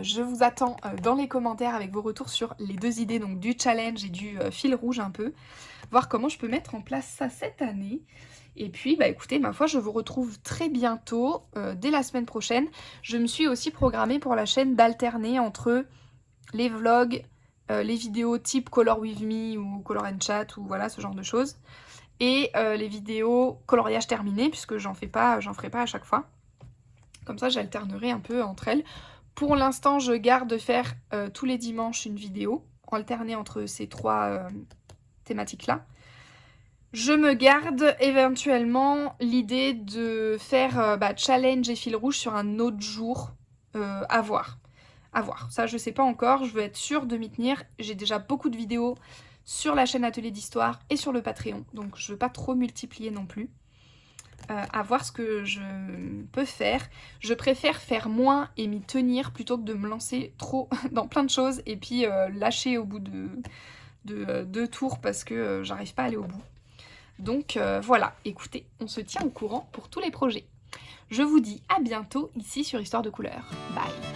Je vous attends dans les commentaires avec vos retours sur les 2 idées, donc du challenge et du fil rouge un peu. Voir comment je peux mettre en place ça cette année. Et puis, bah écoutez, ma foi, je vous retrouve très bientôt, dès la semaine prochaine. Je me suis aussi programmée pour la chaîne d'alterner entre les vlogs, les vidéos type Color With Me ou Color and Chat ou voilà, ce genre de choses. Et les vidéos coloriage terminé, puisque j'en ferai pas à chaque fois. Comme ça, j'alternerai un peu entre elles. Pour l'instant, je garde de faire tous les dimanches une vidéo, alternée entre ces 3 thématiques-là. Je me garde éventuellement l'idée de faire challenge et fil rouge sur un autre jour, à voir. À voir. Ça, je sais pas encore, je veux être sûre de m'y tenir. J'ai déjà beaucoup de vidéos sur la chaîne Atelier d'Histoire et sur le Patreon, donc je veux pas trop multiplier non plus. À voir ce que je peux faire. Je préfère faire moins et m'y tenir plutôt que de me lancer trop dans plein de choses et puis lâcher au bout de 2 tours parce que j'arrive pas à aller au bout. Donc voilà, écoutez, on se tient au courant pour tous les projets. Je vous dis à bientôt ici sur Histoire de couleurs. Bye!